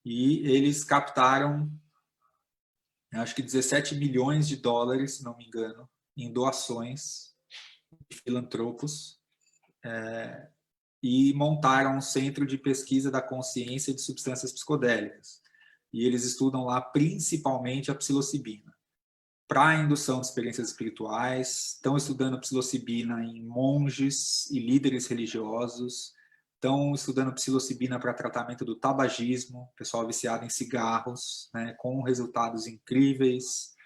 E eles captaram, acho que 17 milhões de dólares, se não me engano, em doações de filantropos, e montaram um centro de pesquisa da consciência de substâncias psicodélicas. E eles estudam lá principalmente a psilocibina para a indução de experiências espirituais, estão estudando psilocibina em monges e líderes religiosos, estão estudando psilocibina para tratamento do tabagismo, pessoal viciado em cigarros, né, com resultados incríveis.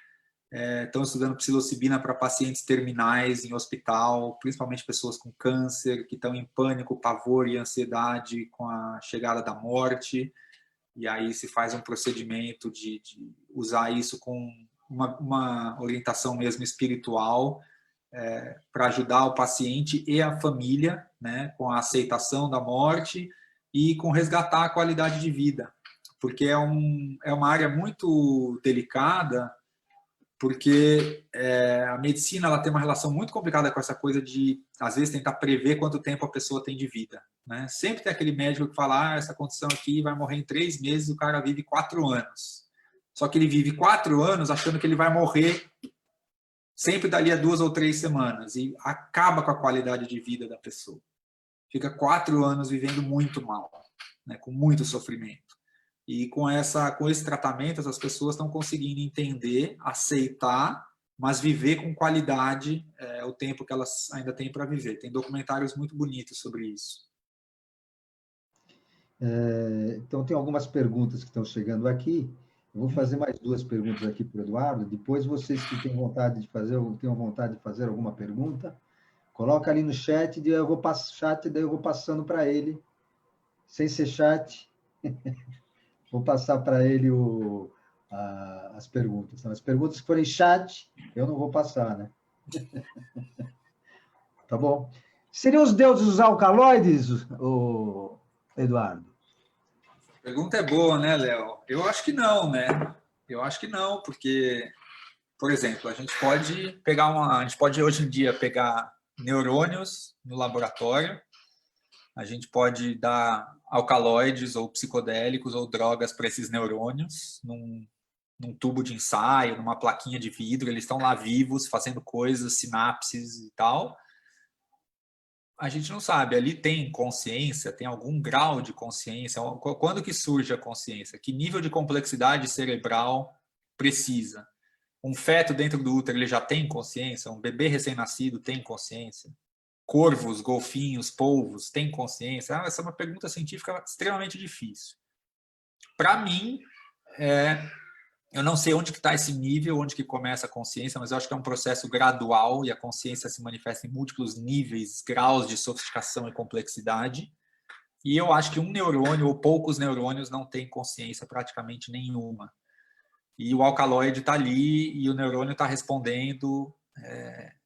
Estão estudando psilocibina para pacientes terminais em hospital, principalmente pessoas com câncer, que estão em pânico, pavor e ansiedade com a chegada da morte. E aí se faz um procedimento de usar isso com uma orientação mesmo espiritual, para ajudar o paciente e a família, né, com a aceitação da morte e com resgatar a qualidade de vida. Porque é uma área muito delicada, porque a medicina ela tem uma relação muito complicada com essa coisa de, às vezes, tentar prever quanto tempo a pessoa tem de vida, né? Sempre tem aquele médico que fala, essa condição aqui vai morrer em 3 meses, o cara vive 4 anos. Só que ele vive 4 anos achando que ele vai morrer sempre dali a 2 ou 3 semanas, e acaba com a qualidade de vida da pessoa. Fica 4 anos vivendo muito mal, né? Com muito sofrimento. E com esse tratamento, as pessoas estão conseguindo entender, aceitar, mas viver com qualidade o tempo que elas ainda têm para viver. Tem documentários muito bonitos sobre isso. Então, tem algumas perguntas que estão chegando aqui. Eu vou fazer mais 2 perguntas aqui para o Eduardo. Depois, vocês que têm vontade de fazer alguma pergunta, coloca ali no chat, daí eu vou passando para ele, sem ser chat. Vou passar para ele as perguntas. As perguntas que forem chat, eu não vou passar, né? Tá bom? Seriam os deuses os alcaloides, Eduardo? A pergunta é boa, né, Léo? Eu acho que não, né? Eu acho que não, porque, por exemplo, a gente pode hoje em dia pegar neurônios no laboratório, a gente pode dar alcaloides ou psicodélicos ou drogas para esses neurônios num tubo de ensaio, numa plaquinha de vidro, eles estão lá vivos, fazendo coisas, sinapses e tal. A gente não sabe, ali tem consciência, tem algum grau de consciência, quando que surge a consciência? Que nível de complexidade cerebral precisa? Um feto dentro do útero, ele já tem consciência? Um bebê recém-nascido tem consciência? Corvos, golfinhos, polvos têm consciência? Essa é uma pergunta científica extremamente difícil. Para mim, eu não sei onde que está esse nível, onde que começa a consciência, mas eu acho que é um processo gradual e a consciência se manifesta em múltiplos níveis, graus de sofisticação e complexidade. E eu acho que um neurônio ou poucos neurônios não têm consciência praticamente nenhuma. E o alcaloide está ali e o neurônio está respondendo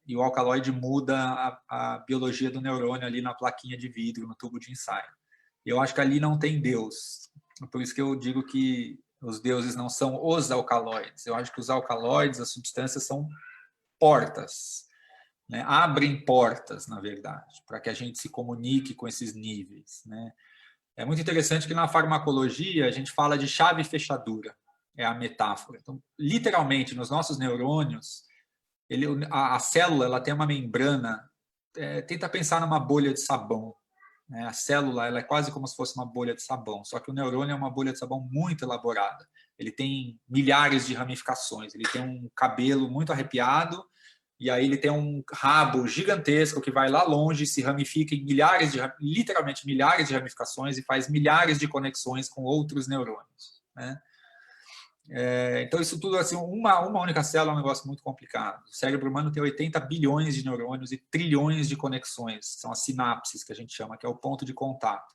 E o alcaloide muda a biologia do neurônio ali na plaquinha de vidro, no tubo de ensaio. Eu acho que ali não tem Deus. Por isso que eu digo que os deuses não são os alcaloides. Eu acho que os alcaloides, as substâncias, são portas, né? Abrem portas, na verdade, para que a gente se comunique com esses níveis, né? É muito interessante que na farmacologia a gente fala de chave e fechadura, é a metáfora. Então, literalmente, nos nossos neurônios, a célula ela tem uma membrana, tenta pensar numa bolha de sabão, né? A célula ela é quase como se fosse uma bolha de sabão, só que o neurônio é uma bolha de sabão muito elaborada. Ele tem milhares de ramificações, ele tem um cabelo muito arrepiado, e aí ele tem um rabo gigantesco que vai lá longe, se ramifica em literalmente milhares de ramificações e faz milhares de conexões com outros neurônios, né? Então, isso tudo, assim, uma única célula é um negócio muito complicado. O cérebro humano tem 80 bilhões de neurônios e trilhões de conexões. São as sinapses, que a gente chama, que é o ponto de contato.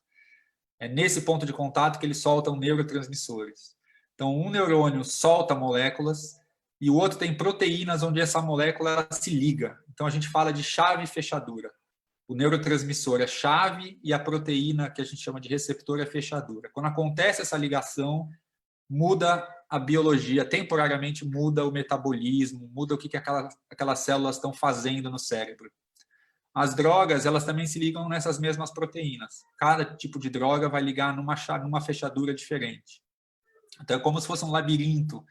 É nesse ponto de contato que eles soltam neurotransmissores. Então, um neurônio solta moléculas e o outro tem proteínas onde essa molécula se liga. Então, a gente fala de chave e fechadura. O neurotransmissor é chave e a proteína, que a gente chama de receptor, é fechadura. Quando acontece essa ligação, muda a biologia, temporariamente muda o metabolismo, muda o que aquelas células estão fazendo no cérebro. As drogas, elas também se ligam nessas mesmas proteínas. Cada tipo de droga vai ligar numa fechadura diferente. Então, é como se fosse um labirinto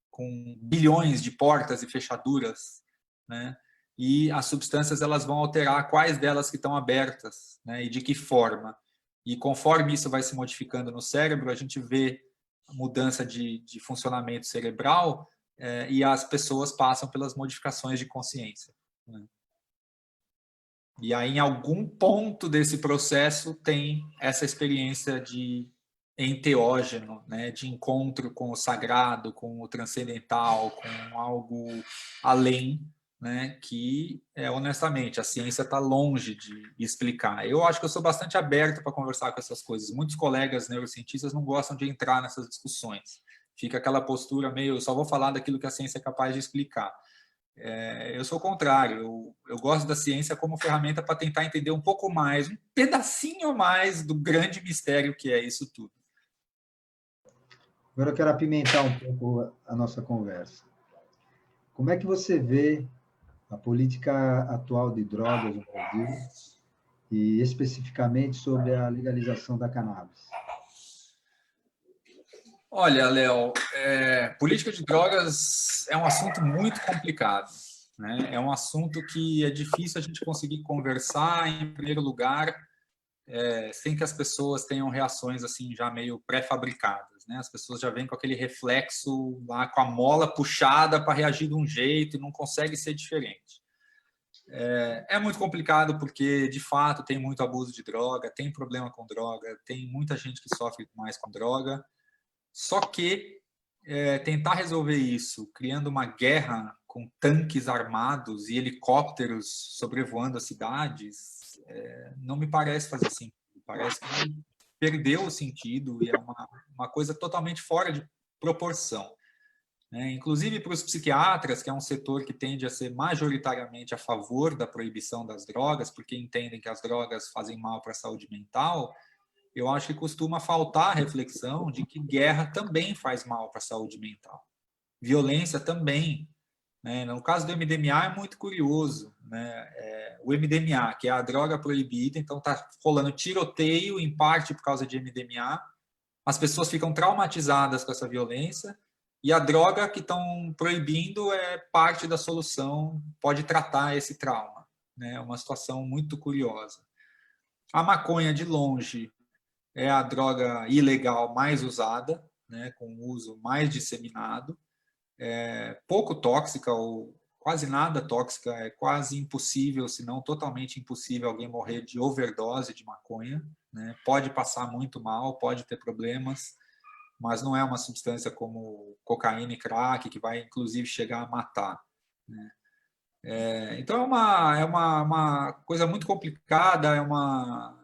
com bilhões de portas e fechaduras, né? E as substâncias elas vão alterar quais delas que estão abertas, né? E de que forma. E conforme isso vai se modificando no cérebro, a gente vê mudança de funcionamento cerebral, e as pessoas passam pelas modificações de consciência, né? E aí, em algum ponto desse processo, tem essa experiência de enteógeno, né, de encontro com o sagrado, com o transcendental, com algo além, né, que, honestamente, a ciência está longe de explicar. Eu acho que eu sou bastante aberto para conversar com essas coisas. Muitos colegas neurocientistas não gostam de entrar nessas discussões. Fica aquela postura meio, só vou falar daquilo que a ciência é capaz de explicar. Eu sou o contrário, eu gosto da ciência como ferramenta para tentar entender um pouco mais, um pedacinho mais do grande mistério que é isso tudo. Agora eu quero apimentar um pouco a nossa conversa. Como é que você vê a política atual de drogas no Brasil e especificamente sobre a legalização da cannabis? Olha, Léo, política de drogas é um assunto muito complicado, né? É um assunto que é difícil a gente conseguir conversar, em primeiro lugar, sem que as pessoas tenham reações assim já meio pré-fabricadas, né? As pessoas já vêm com aquele reflexo lá, com a mola puxada para reagir de um jeito e não consegue ser diferente. É muito complicado porque, de fato, tem muito abuso de droga, tem problema com droga, tem muita gente que sofre mais com droga. Só que tentar resolver isso criando uma guerra com tanques armados e helicópteros sobrevoando as cidades não me parece fazer sentido. Parece que perdeu o sentido e é uma coisa totalmente fora de proporção, né? Inclusive para os psiquiatras, que é um setor que tende a ser majoritariamente a favor da proibição das drogas, porque entendem que as drogas fazem mal para a saúde mental, eu acho que costuma faltar a reflexão de que guerra também faz mal para a saúde mental. Violência também, né? No caso do MDMA é muito curioso, né? O MDMA, que é a droga proibida, então está rolando tiroteio, em parte por causa de MDMA, as pessoas ficam traumatizadas com essa violência, e a droga que estão proibindo é parte da solução, pode tratar esse trauma, né? É uma situação muito curiosa. A maconha, de longe, é a droga ilegal mais usada, né, com uso mais disseminado, pouco tóxica ou quase nada tóxica, é quase impossível, se não totalmente impossível, alguém morrer de overdose de maconha, né? Pode passar muito mal, pode ter problemas, mas não é uma substância como cocaína e crack, que vai inclusive chegar a matar, né? Então uma coisa muito complicada, é uma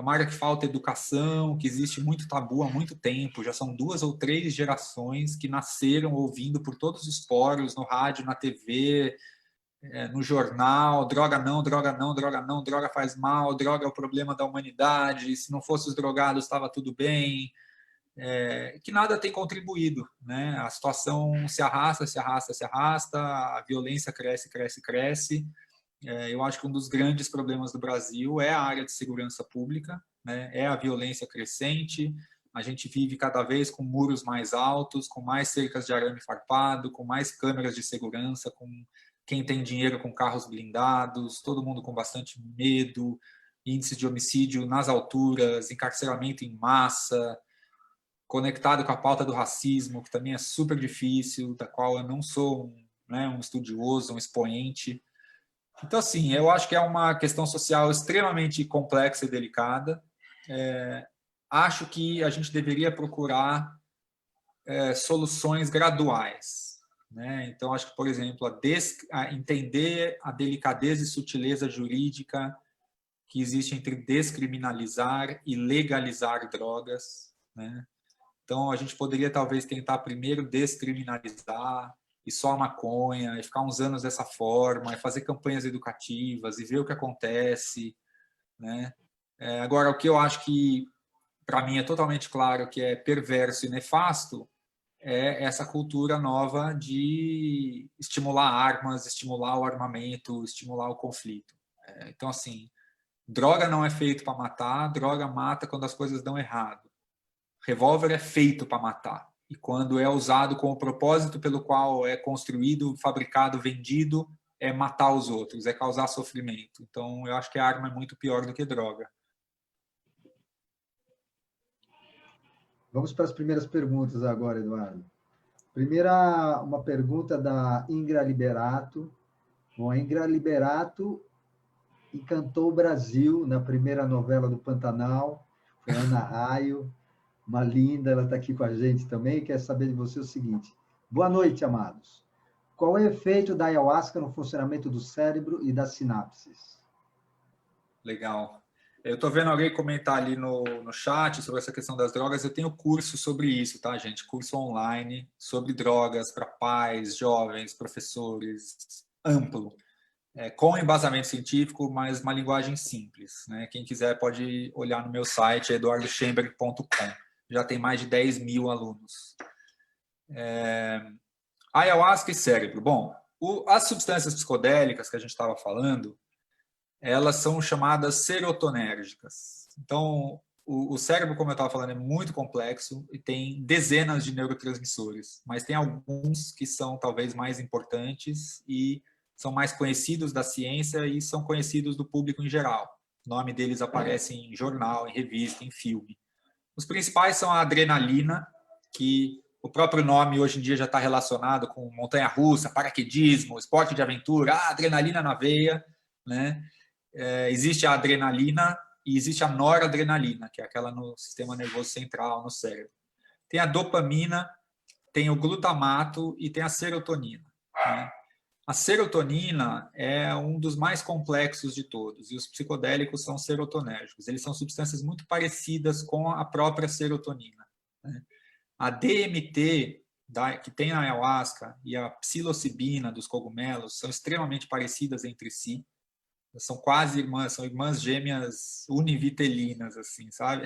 área que falta educação, que existe muito tabu há muito tempo. Já são 2 ou 3 gerações que nasceram ouvindo por todos os poros, no rádio, na TV, no jornal, droga não, droga não, droga não, droga faz mal, droga é o problema da humanidade, se não fosse os drogados estava tudo bem, que nada tem contribuído, né? A situação se arrasta, se arrasta, se arrasta, a violência cresce, cresce, cresce. Eu acho que um dos grandes problemas do Brasil é a área de segurança pública, né? É a violência crescente, a gente vive cada vez com muros mais altos, com mais cercas de arame farpado, com mais câmeras de segurança, com quem tem dinheiro com carros blindados, todo mundo com bastante medo, índice de homicídio nas alturas, encarceramento em massa, conectado com a pauta do racismo, que também é super difícil, da qual eu não sou um estudioso, um expoente. Então, assim, eu acho que é uma questão social extremamente complexa e delicada. Acho que a gente deveria procurar soluções graduais, né? Então, acho que, por exemplo, entender a delicadeza e sutileza jurídica que existe entre descriminalizar e legalizar drogas, né? Então, a gente poderia talvez tentar primeiro descriminalizar e só a maconha, e ficar uns anos dessa forma, e fazer campanhas educativas, e ver o que acontece, né? Agora, o que eu acho que, para mim, é totalmente claro que é perverso e nefasto é essa cultura nova de estimular armas, estimular o armamento, estimular o conflito. Então, assim, droga não é feito para matar, droga mata quando as coisas dão errado. Revólver é feito para matar. E quando é usado com o propósito pelo qual é construído, fabricado, vendido, é matar os outros, é causar sofrimento. Então, eu acho que a arma é muito pior do que droga. Vamos para as primeiras perguntas agora, Eduardo. Primeira, uma pergunta da Ingra Liberato. Bom, a Ingra Liberato encantou o Brasil na primeira novela do Pantanal, foi Ana Raio, uma linda, ela está aqui com a gente também, e quer saber de você o seguinte. Boa noite, amados. Qual é o efeito da ayahuasca no funcionamento do cérebro e das sinapses? Legal. Eu estou vendo alguém comentar ali no chat sobre essa questão das drogas. Eu tenho curso sobre isso, tá, gente? Curso online sobre drogas para pais, jovens, professores, amplo. Com embasamento científico, mas uma linguagem simples, né? Quem quiser pode olhar no meu site, eduardoschemberg.com. Já tem mais de 10 mil alunos. Ayahuasca e cérebro. Bom, as substâncias psicodélicas que a gente estava falando, elas são chamadas serotonérgicas. Então, o cérebro, como eu estava falando, é muito complexo e tem dezenas de neurotransmissores, mas tem alguns que são talvez mais importantes e são mais conhecidos da ciência e são conhecidos do público em geral. O nome deles aparece em jornal, em revista, em filme. Os principais são a adrenalina, que o próprio nome hoje em dia já está relacionado com montanha-russa, paraquedismo, esporte de aventura, adrenalina na veia, né? Existe a adrenalina e existe a noradrenalina, que é aquela no sistema nervoso central, no cérebro. Tem a dopamina, tem o glutamato e tem a serotonina, né? A serotonina é um dos mais complexos de todos, e os psicodélicos são serotonérgicos. Eles são substâncias muito parecidas com a própria serotonina, né? A DMT, que tem na ayahuasca, e a psilocibina dos cogumelos são extremamente parecidas entre si. São quase irmãs, são irmãs gêmeas univitelinas, assim, sabe?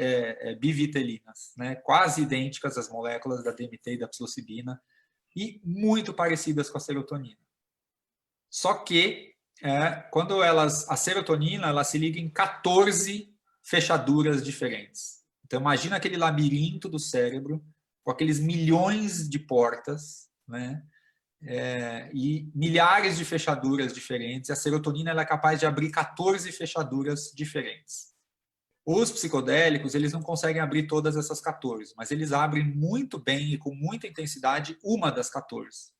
Bivitelinas, né? Quase idênticas as moléculas da DMT e da psilocibina e muito parecidas com a serotonina. Só que quando a serotonina, ela se liga em 14 fechaduras diferentes. Então imagina aquele labirinto do cérebro com aqueles milhões de portas, né? E milhares de fechaduras diferentes. A serotonina ela é capaz de abrir 14 fechaduras diferentes. Os psicodélicos, eles não conseguem abrir todas essas 14, mas eles abrem muito bem e com muita intensidade uma das 14.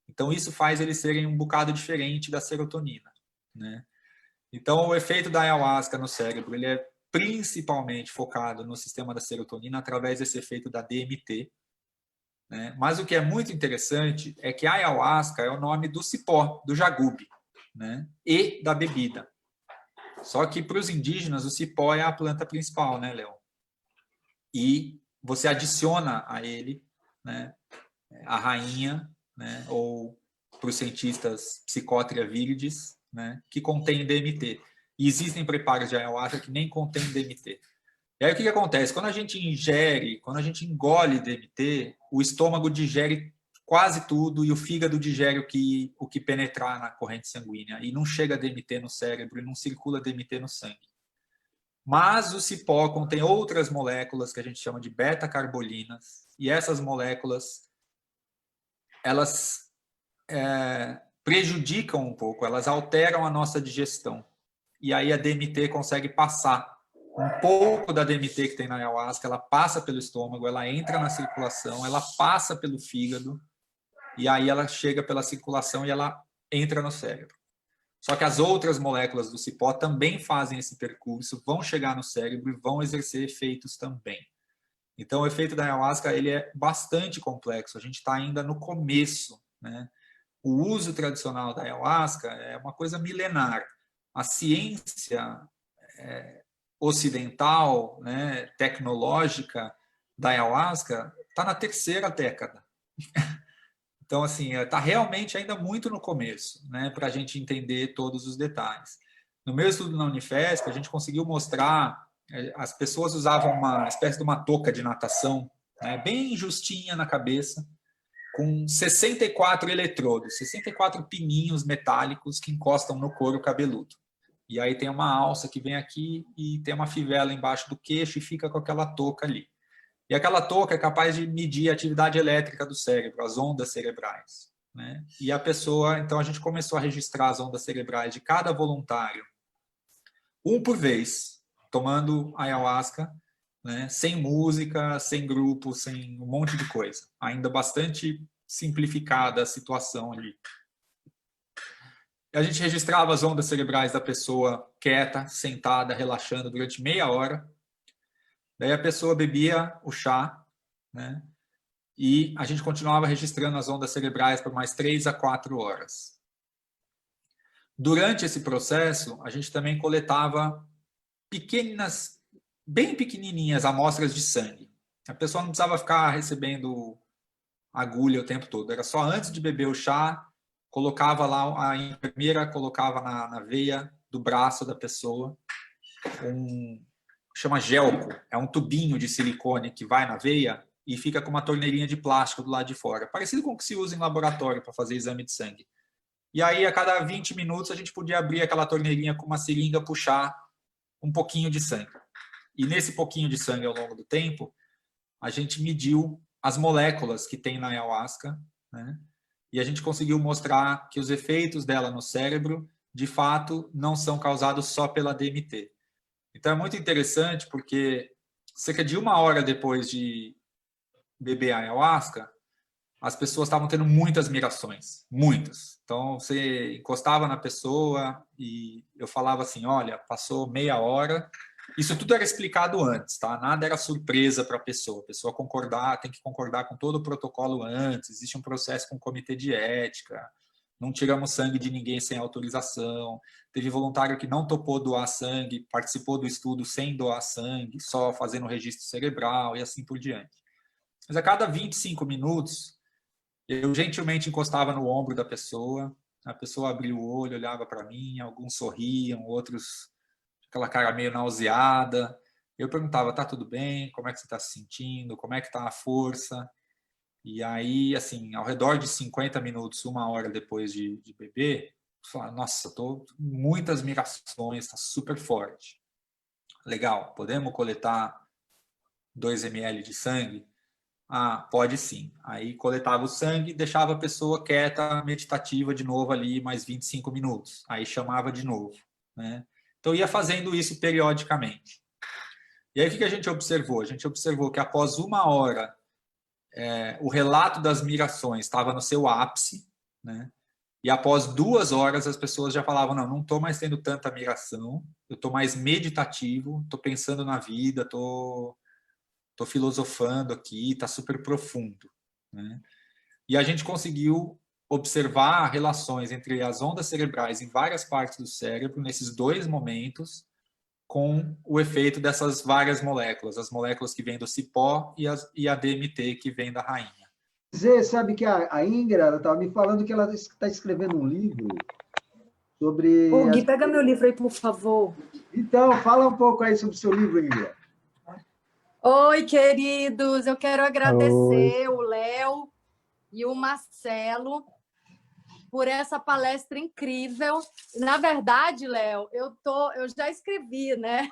Então, isso faz eles serem um bocado diferente da serotonina, né? Então, o efeito da ayahuasca no cérebro, ele é principalmente focado no sistema da serotonina através desse efeito da DMT, né? Mas o que é muito interessante é que a ayahuasca é o nome do cipó, do jagube, né? E da bebida. Só que para os indígenas o cipó é a planta principal, né, Léo? E você adiciona a ele, né, a rainha, né, ou para os cientistas Psychotria viridis, né, que contém DMT. E existem preparos de ayahuasca que nem contém DMT. E aí o que acontece? Quando a gente ingere, quando a gente engole DMT, o estômago digere quase tudo e o fígado digere o que penetrar na corrente sanguínea. E não chega DMT no cérebro e não circula DMT no sangue. Mas o cipó contém outras moléculas que a gente chama de beta-carbolinas. E essas moléculas, elas prejudicam um pouco, elas alteram a nossa digestão. E aí a DMT consegue passar. Um pouco da DMT que tem na ayahuasca, ela passa pelo estômago, ela entra na circulação, ela passa pelo fígado, e aí ela chega pela circulação e ela entra no cérebro. Só que as outras moléculas do cipó também fazem esse percurso, vão chegar no cérebro e vão exercer efeitos também. Então, o efeito da ayahuasca ele é bastante complexo. A gente está ainda no começo, né? O uso tradicional da ayahuasca é uma coisa milenar. A ciência ocidental, né, tecnológica da ayahuasca está na terceira década. Então, assim, está realmente ainda muito no começo, né, para a gente entender todos os detalhes. No meu estudo na Unifesp, a gente conseguiu mostrar, as pessoas usavam uma espécie de uma touca de natação, né, bem justinha na cabeça, com 64 eletrodos, 64 pininhos metálicos que encostam no couro cabeludo. E aí tem uma alça que vem aqui e tem uma fivela embaixo do queixo e fica com aquela touca ali. E aquela touca é capaz de medir a atividade elétrica do cérebro, as ondas cerebrais, né? E a pessoa, então a gente começou a registrar as ondas cerebrais de cada voluntário, um por vez, tomando ayahuasca, né? Sem música, sem grupo, sem um monte de coisa. Ainda bastante simplificada a situação ali. A gente registrava as ondas cerebrais da pessoa quieta, sentada, relaxando durante meia hora. Daí a pessoa bebia o chá, né? E a gente continuava registrando as ondas cerebrais por mais 3 a 4 horas. Durante esse processo, a gente também coletava pequenas, bem pequenininhas amostras de sangue. A pessoa não precisava ficar recebendo agulha o tempo todo. Era só antes de beber o chá, colocava lá, a enfermeira colocava na veia do braço da pessoa chama gelco, é um tubinho de silicone que vai na veia e fica com uma torneirinha de plástico do lado de fora, parecido com o que se usa em laboratório para fazer exame de sangue. E aí, a cada 20 minutos, a gente podia abrir aquela torneirinha com uma seringa, puxar um pouquinho de sangue. E nesse pouquinho de sangue, ao longo do tempo, a gente mediu as moléculas que tem na ayahuasca, né? E a gente conseguiu mostrar que os efeitos dela no cérebro, de fato, não são causados só pela DMT. Então é muito interessante porque cerca de 1 hora depois de beber a ayahuasca, as pessoas estavam tendo muitas mirações, muitas. Então você encostava na pessoa e eu falava assim, olha, passou meia hora. Isso tudo era explicado antes, tá? Nada era surpresa para a pessoa concordar, tem que concordar com todo o protocolo antes, existe um processo com o comitê de ética, não tiramos sangue de ninguém sem autorização, teve voluntário que não topou doar sangue, participou do estudo sem doar sangue, só fazendo registro cerebral e assim por diante. Mas a cada 25 minutos, eu gentilmente encostava no ombro da pessoa, a pessoa abria o olho, olhava para mim, alguns sorriam, outros aquela cara meio nauseada. Eu perguntava, tá tudo bem? Como é que você está se sentindo? Como é que está a força? E aí, assim, ao redor de 50 minutos, 1 hora depois de beber, eu falava, nossa, estou com muitas mirações, está super forte. Legal, podemos coletar 2 ml de sangue? Ah, pode sim. Aí coletava o sangue, deixava a pessoa quieta, meditativa de novo ali, mais 25 minutos. Aí chamava de novo, né? Então, ia fazendo isso periodicamente. E aí, o que a gente observou? A gente observou que após 1 hora, o relato das mirações estava no seu ápice, né? E após 2 horas, as pessoas já falavam, não estou mais tendo tanta miração, eu estou mais meditativo, estou pensando na vida, estou filosofando aqui, está super profundo, né? E a gente conseguiu observar relações entre as ondas cerebrais em várias partes do cérebro, nesses 2 momentos, com o efeito dessas várias moléculas, as moléculas que vêm do cipó e a DMT que vem da rainha. Dizer, sabe que a Ingra estava me falando que ela está escrevendo um livro sobre... Ô, Gui, pega meu livro aí, por favor. Então, fala um pouco aí sobre o seu livro, Ingra. Oi, queridos. Eu quero Oi. agradecer o Léo e o Marcelo por essa palestra incrível. Na verdade, Léo, eu já escrevi, né?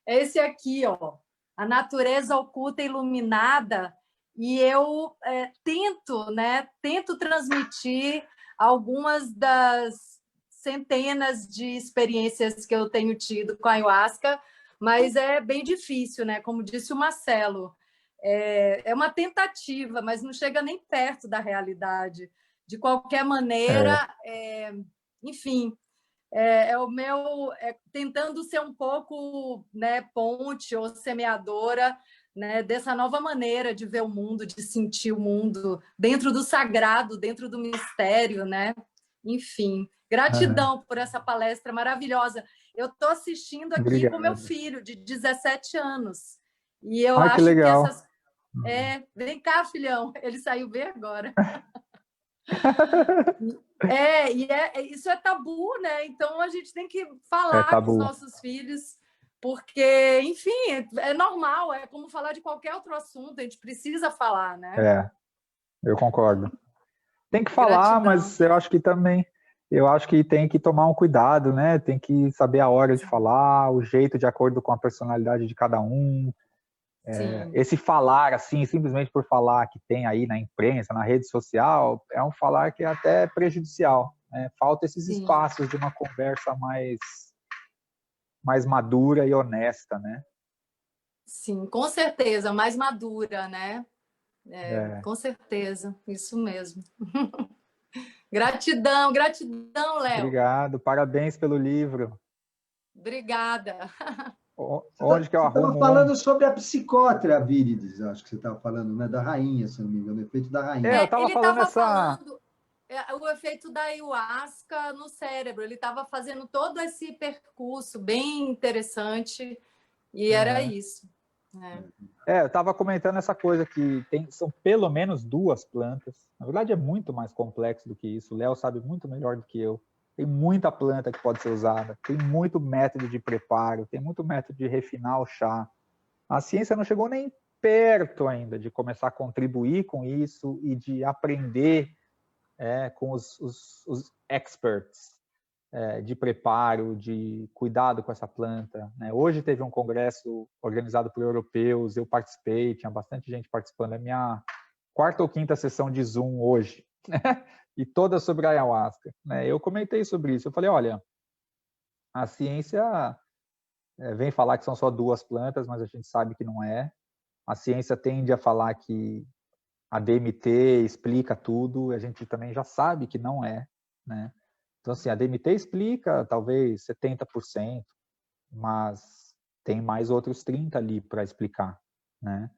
Esse aqui, ó, A Natureza Oculta e Iluminada, e eu tento transmitir algumas das centenas de experiências que eu tenho tido com a ayahuasca, mas é bem difícil, né? Como disse o Marcelo, é uma tentativa, mas não chega nem perto da realidade. De qualquer maneira, enfim, o meu tentando ser um pouco, né, ponte ou semeadora, né, dessa nova maneira de ver o mundo, de sentir o mundo dentro do sagrado, dentro do mistério, né? Enfim, gratidão por essa palestra maravilhosa. Eu estou assistindo aqui com meu Obrigado. filho de 17 anos e eu Ai, que acho que legal. essas vem cá, filhão, ele saiu bem agora. Isso é tabu, né? Então a gente tem que É falar com os tabu. nossos filhos, porque, enfim, é normal, é como falar de qualquer outro assunto, a gente precisa falar, né? Eu concordo. Tem que falar, Gratidão. mas eu acho que tem que tomar um cuidado, né? Tem que saber a hora de falar, o jeito de acordo com a personalidade de cada um. Esse falar, assim, simplesmente por falar que tem aí na imprensa, na rede social, é um falar que é até prejudicial, né? Falta esses espaços de uma conversa mais madura e honesta, né? Sim, com certeza, mais madura, né? Com certeza, isso mesmo. Gratidão, gratidão, Léo. Obrigado, parabéns pelo livro. Obrigada. Onde que eu Você arrumo estava falando sobre a psicótera, Vírides, acho que você estava falando, né? Da rainha, se não me engano, o efeito da rainha. Eu estava falando falando o efeito da ayahuasca no cérebro. Ele estava fazendo todo esse percurso bem interessante e era isso. Eu estava comentando essa coisa que são pelo menos 2 plantas. Na verdade, é muito mais complexo do que isso. O Léo sabe muito melhor do que eu. Tem muita planta que pode ser usada, tem muito método de preparo, tem muito método de refinar o chá. A ciência não chegou nem perto ainda de começar a contribuir com isso e de aprender com os experts de preparo, de cuidado com essa planta, né? Hoje teve um congresso organizado por europeus, eu participei, tinha bastante gente participando, é minha 4ª ou 5ª sessão de Zoom hoje, e toda sobre a ayahuasca, né? Eu comentei sobre isso, eu falei, olha, a ciência vem falar que são só 2 plantas, mas a gente sabe que não é. A ciência tende a falar que a DMT explica tudo, a gente também já sabe que não é, né? Então, assim, a DMT explica talvez 70%, mas tem mais outros 30 ali para explicar, né?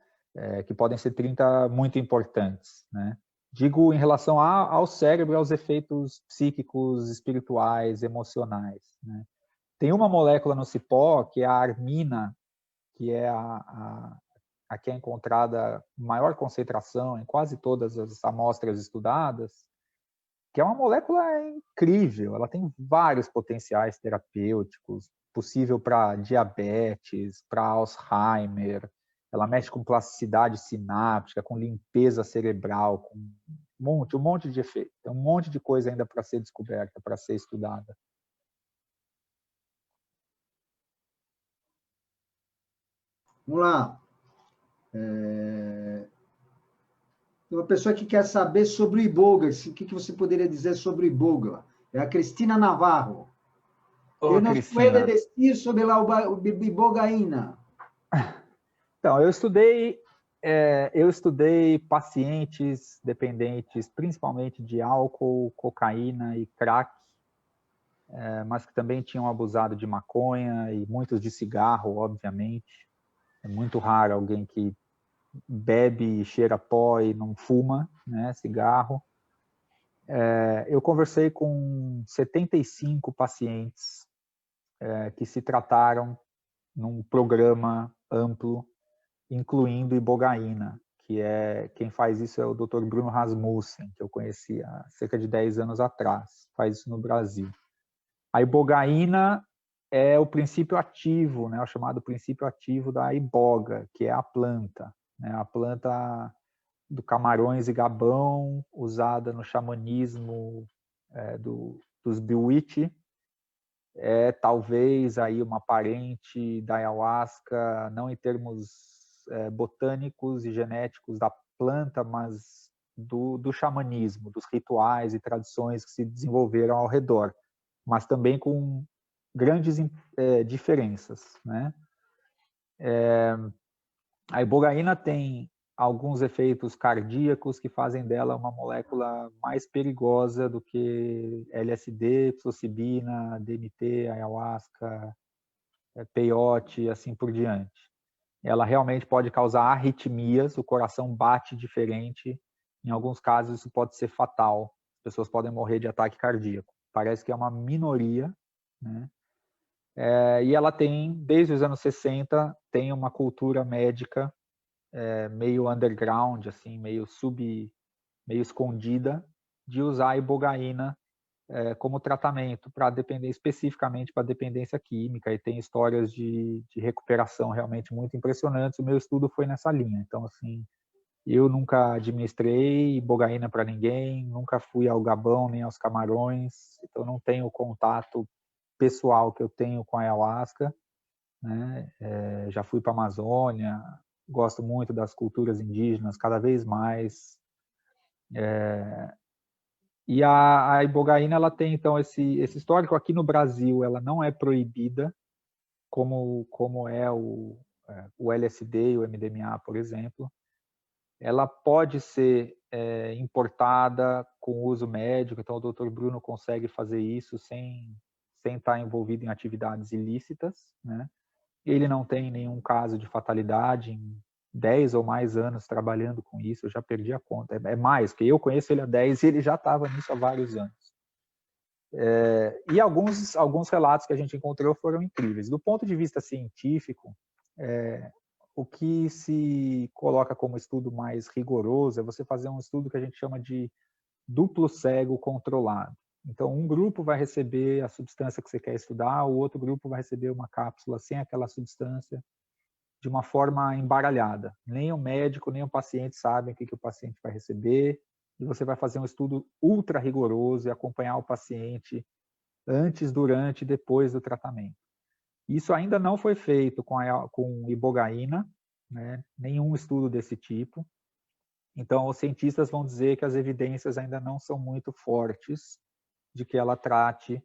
Que podem ser 30 muito importantes, né? Digo em relação ao cérebro e aos efeitos psíquicos, espirituais, emocionais, né? Tem uma molécula no cipó, que é a armina, que é a que é encontrada em maior concentração em quase todas as amostras estudadas, que é uma molécula incrível, ela tem vários potenciais terapêuticos, possível para diabetes, para Alzheimer, ela mexe com plasticidade sináptica, com limpeza cerebral, com um monte de efeito, tem um monte de coisa ainda para ser descoberta, para ser estudada. Vamos lá. Uma pessoa que quer saber sobre o Iboga, o que você poderia dizer sobre o Iboga? É a Cristina Navarro. Ô, Nos Cristina. puede decir sobre la ibogaína? Então, eu estudei pacientes dependentes, principalmente de álcool, cocaína e crack, mas que também tinham abusado de maconha e muitos de cigarro, obviamente. É muito raro alguém que bebe, cheira pó e não fuma, né, cigarro. Eu conversei com 75 pacientes que se trataram num programa amplo, incluindo ibogaína, quem faz isso é o Dr. Bruno Rasmussen, que eu conheci há cerca de 10 anos atrás, faz isso no Brasil. A ibogaína é o princípio ativo, né, o chamado princípio ativo da iboga, que é a planta, né, a planta do Camarões e Gabão, usada no xamanismo dos Biwiti, talvez aí uma parente da ayahuasca, não em termos botânicos e genéticos da planta, mas do xamanismo, dos rituais e tradições que se desenvolveram ao redor, mas também com grandes diferenças, né? A ibogaína tem alguns efeitos cardíacos que fazem dela uma molécula mais perigosa do que LSD, psilocibina, DMT, ayahuasca, peyote, assim por diante. Ela realmente pode causar arritmias, o coração bate diferente. Em alguns casos, isso pode ser fatal. As pessoas podem morrer de ataque cardíaco. Parece que é uma minoria, né? E ela tem, desde os anos 60, tem uma cultura médica meio underground, assim, meio escondida, de usar a ibogaína como tratamento para depender especificamente para dependência química, e tem histórias de recuperação realmente muito impressionantes. O meu estudo foi nessa linha. Então, assim, eu nunca administrei ibogaína para ninguém, nunca fui ao Gabão nem aos Camarões, então não tenho o contato pessoal que eu tenho com a ayahuasca, né? Já fui para a Amazônia, gosto muito das culturas indígenas, cada vez mais. E a ibogaína, ela tem, então, esse histórico. Aqui no Brasil, ela não é proibida, como é o LSD e o MDMA, por exemplo. Ela pode ser importada com uso médico, então o Dr. Bruno consegue fazer isso sem estar envolvido em atividades ilícitas, né? Ele não tem nenhum caso de fatalidade em 10 ou mais anos trabalhando com isso, eu já perdi a conta. É mais, porque eu conheço ele há 10 e ele já estava nisso há vários anos. E alguns relatos que a gente encontrou foram incríveis. Do ponto de vista científico, o que se coloca como estudo mais rigoroso é você fazer um estudo que a gente chama de duplo cego controlado. Então, um grupo vai receber a substância que você quer estudar, o outro grupo vai receber uma cápsula sem aquela substância, de uma forma embaralhada. Nem o médico, nem o paciente sabem o que o paciente vai receber, e você vai fazer um estudo ultra rigoroso e acompanhar o paciente antes, durante e depois do tratamento. Isso ainda não foi feito com ibogaína, né? Nenhum estudo desse tipo. Então, os cientistas vão dizer que as evidências ainda não são muito fortes de que ela trate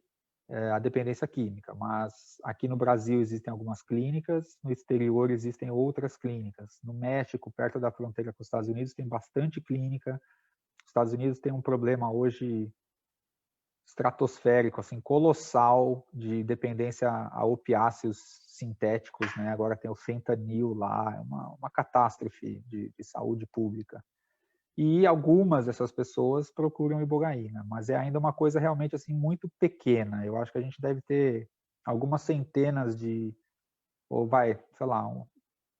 a dependência química, mas aqui no Brasil existem algumas clínicas, no exterior existem outras clínicas. No México, perto da fronteira com os Estados Unidos, tem bastante clínica. Os Estados Unidos tem um problema hoje estratosférico, assim, colossal, de dependência a opiáceos sintéticos, né? Agora tem o fentanil lá, é uma catástrofe de saúde pública. E algumas dessas pessoas procuram ibogaína, mas é ainda uma coisa realmente assim muito pequena. Eu acho que a gente deve ter algumas centenas ou sei lá,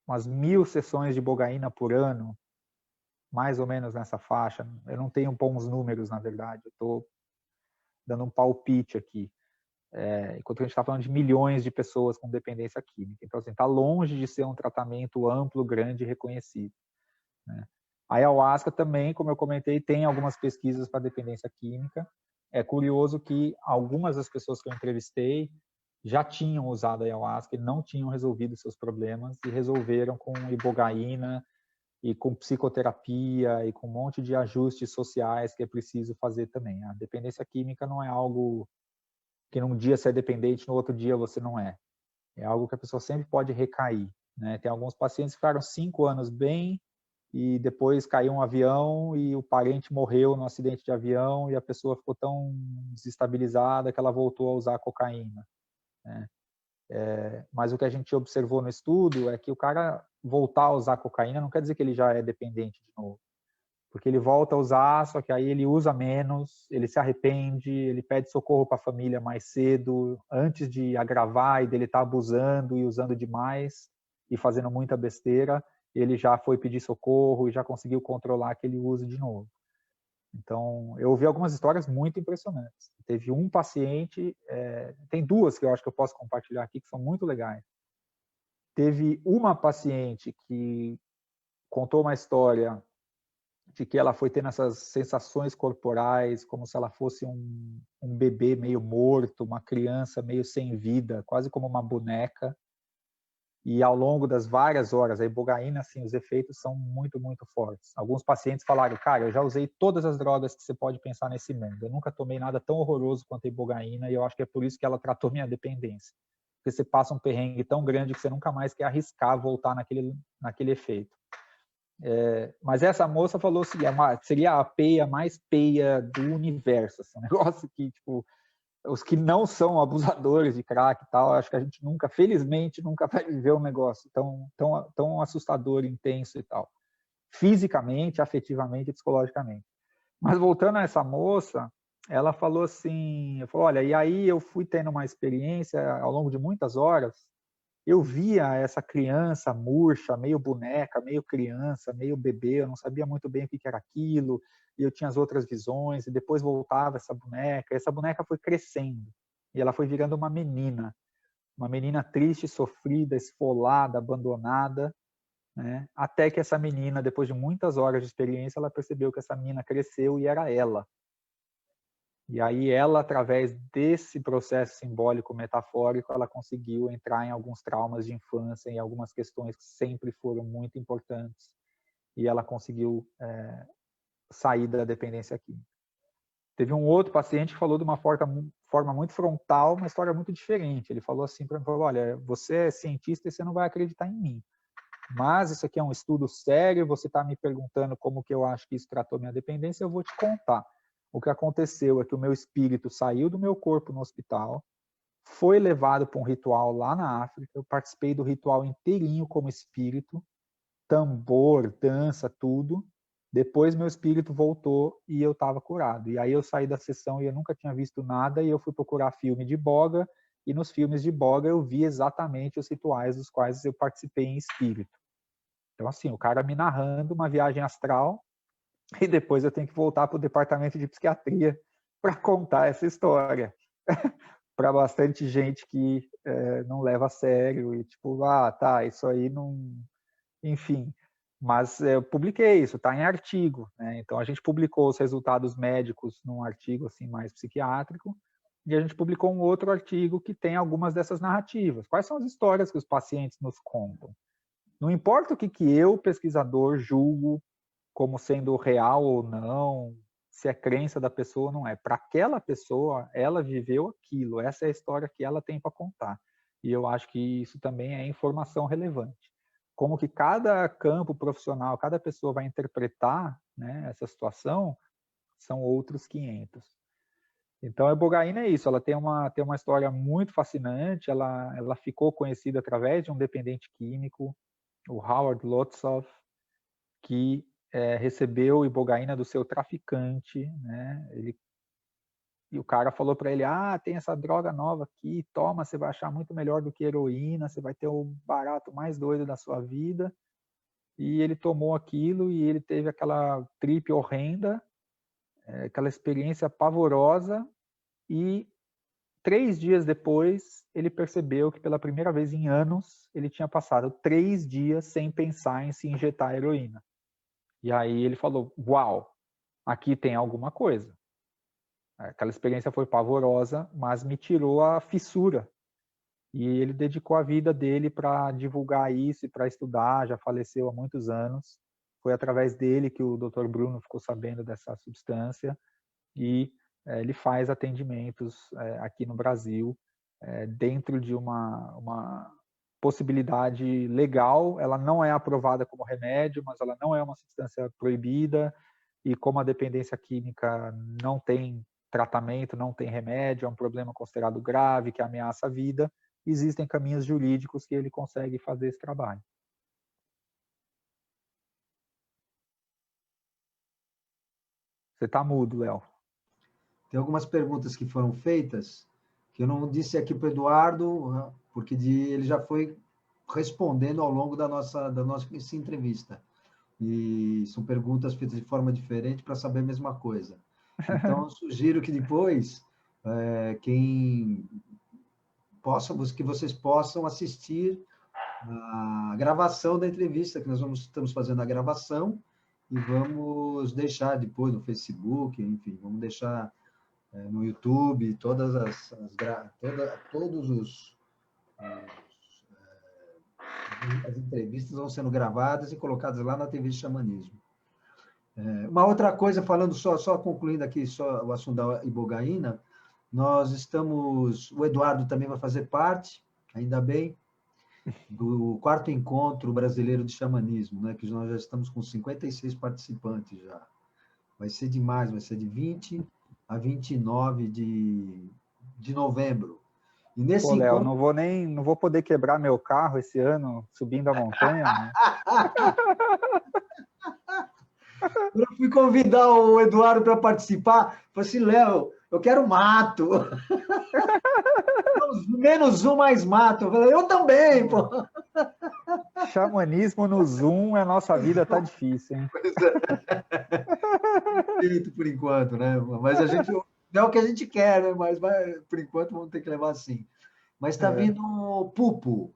umas 1000 sessões de ibogaína por ano, mais ou menos nessa faixa. Eu não tenho bons números, na verdade, eu estou dando um palpite aqui. Enquanto a gente está falando de milhões de pessoas com dependência química. Então, assim, está longe de ser um tratamento amplo, grande e reconhecido, né? A ayahuasca também, como eu comentei, tem algumas pesquisas para dependência química. É curioso que algumas das pessoas que eu entrevistei já tinham usado a ayahuasca e não tinham resolvido seus problemas, e resolveram com ibogaína e com psicoterapia e com um monte de ajustes sociais que é preciso fazer também. A dependência química não é algo que num dia você é dependente, no outro dia você não é. É algo que a pessoa sempre pode recair, né? Tem alguns pacientes que ficaram 5 anos bem, e depois caiu um avião e o parente morreu no acidente de avião, e a pessoa ficou tão desestabilizada que ela voltou a usar cocaína, né? Mas o que a gente observou no estudo é que o cara voltar a usar cocaína não quer dizer que ele já é dependente de novo, porque ele volta a usar, só que aí ele usa menos, ele se arrepende, ele pede socorro para a família mais cedo, antes de agravar e dele estar abusando e usando demais e fazendo muita besteira. ele já foi pedir socorro e já conseguiu controlar aquele uso de novo. Então, eu ouvi algumas histórias muito impressionantes. Teve um paciente, tem duas que eu acho que eu posso compartilhar aqui, que são muito legais. Teve uma paciente que contou uma história de que ela foi tendo essas sensações corporais, como se ela fosse um bebê meio morto, uma criança meio sem vida, quase como uma boneca. E ao longo das várias horas, a ibogaína, assim, os efeitos são muito, muito fortes. Alguns pacientes falaram, cara, eu já usei todas as drogas que você pode pensar nesse mundo. Eu nunca tomei nada tão horroroso quanto a ibogaína e eu acho que é por isso que ela tratou minha dependência. Porque você passa um perrengue tão grande que você nunca mais quer arriscar voltar naquele efeito. Mas essa moça falou assim, seria a peia mais peia do universo. Assim, um negócio que, tipo, os que não são abusadores de crack e tal, acho que a gente nunca, felizmente, nunca vai viver um negócio tão assustador, intenso e tal. Fisicamente, afetivamente e psicologicamente. Mas voltando a essa moça, ela falou assim, olha, e aí eu fui tendo uma experiência ao longo de muitas horas, eu via essa criança murcha, meio boneca, meio criança, meio bebê, eu não sabia muito bem o que era aquilo, e eu tinha as outras visões, e depois voltava essa boneca foi crescendo, e ela foi virando uma menina triste, sofrida, esfolada, abandonada, né? Até que essa menina, depois de muitas horas de experiência, ela percebeu que essa menina cresceu e era ela. E aí ela, através desse processo simbólico metafórico, ela conseguiu entrar em alguns traumas de infância, em algumas questões que sempre foram muito importantes, e ela conseguiu sair da dependência química. Teve um outro paciente que falou de uma forma muito frontal, uma história muito diferente. Ele falou assim para mim, olha, você é cientista e você não vai acreditar em mim, mas isso aqui é um estudo sério, você está me perguntando como que eu acho que isso tratou minha dependência, eu vou te contar. O que aconteceu é que o meu espírito saiu do meu corpo no hospital, foi levado para um ritual lá na África, eu participei do ritual inteirinho como espírito, tambor, dança, tudo. Depois meu espírito voltou e eu estava curado. E aí eu saí da sessão e eu nunca tinha visto nada e eu fui procurar filme de boga e nos filmes de boga eu vi exatamente os rituais dos quais eu participei em espírito. Então assim, o cara me narrando uma viagem astral e depois eu tenho que voltar para o departamento de psiquiatria para contar essa história para bastante gente que não leva a sério e tipo, tá, isso aí não... Enfim, mas eu publiquei isso, está em artigo, né? Então a gente publicou os resultados médicos num artigo assim mais psiquiátrico e a gente publicou um outro artigo que tem algumas dessas narrativas. Quais são as histórias que os pacientes nos contam? Não importa o que eu, pesquisador, julgo como sendo real ou não, se é crença da pessoa ou não é. Para aquela pessoa, ela viveu aquilo, essa é a história que ela tem para contar. E eu acho que isso também é informação relevante. Como que cada campo profissional, cada pessoa vai interpretar, né, essa situação, são outros 500. Então, a ibogaína é isso, ela tem uma história muito fascinante, ela ficou conhecida através de um dependente químico, o Howard Lotsof, que recebeu ibogaína do seu traficante, né? E o cara falou para ele, tem essa droga nova aqui, toma, você vai achar muito melhor do que heroína, você vai ter o barato mais doido da sua vida. E ele tomou aquilo e ele teve aquela trip horrenda, aquela experiência pavorosa, e 3 dias depois ele percebeu que pela primeira vez em anos ele tinha passado 3 dias sem pensar em se injetar heroína. E aí ele falou, uau, aqui tem alguma coisa. Aquela experiência foi pavorosa, mas me tirou a fissura. E ele dedicou a vida dele para divulgar isso e para estudar, já faleceu há muitos anos. Foi através dele que o Dr. Bruno ficou sabendo dessa substância e ele faz atendimentos aqui no Brasil dentro de uma possibilidade legal. Ela não é aprovada como remédio, mas ela não é uma substância proibida, e como a dependência química não tem tratamento, não tem remédio, é um problema considerado grave que ameaça a vida, existem caminhos jurídicos que ele consegue fazer esse trabalho. Você está mudo, Léo. Tem algumas perguntas que foram feitas, que eu não disse aqui para o Eduardo, porque ele já foi respondendo ao longo da nossa entrevista. E são perguntas feitas de forma diferente para saber a mesma coisa. Então, eu sugiro que depois, que vocês possam assistir a gravação da entrevista, que nós estamos fazendo a gravação, e vamos deixar depois no Facebook, enfim, vamos deixar no YouTube, todos as entrevistas vão sendo gravadas e colocadas lá na TV Xamanismo. Uma outra coisa, falando só concluindo aqui só o assunto da Ibogaína, o Eduardo também vai fazer parte, ainda bem, do 4º Encontro Brasileiro de Xamanismo, né, que nós já estamos com 56 participantes já. Vai ser demais, vai ser de 20 a 29 de novembro. E nesse Léo, encontro... não vou poder quebrar meu carro esse ano subindo a montanha, né? Quando eu fui convidar o Eduardo para participar, falei assim, Léo, eu quero mato. Menos um, mais mato. Eu falei, eu também, pô. Xamanismo no Zoom, a nossa vida tá difícil, hein? Pois é. Jeito por enquanto, né? Mas a gente não é o que a gente quer, né? Mas por enquanto vamos ter que levar assim. Mas está vindo o Pupo,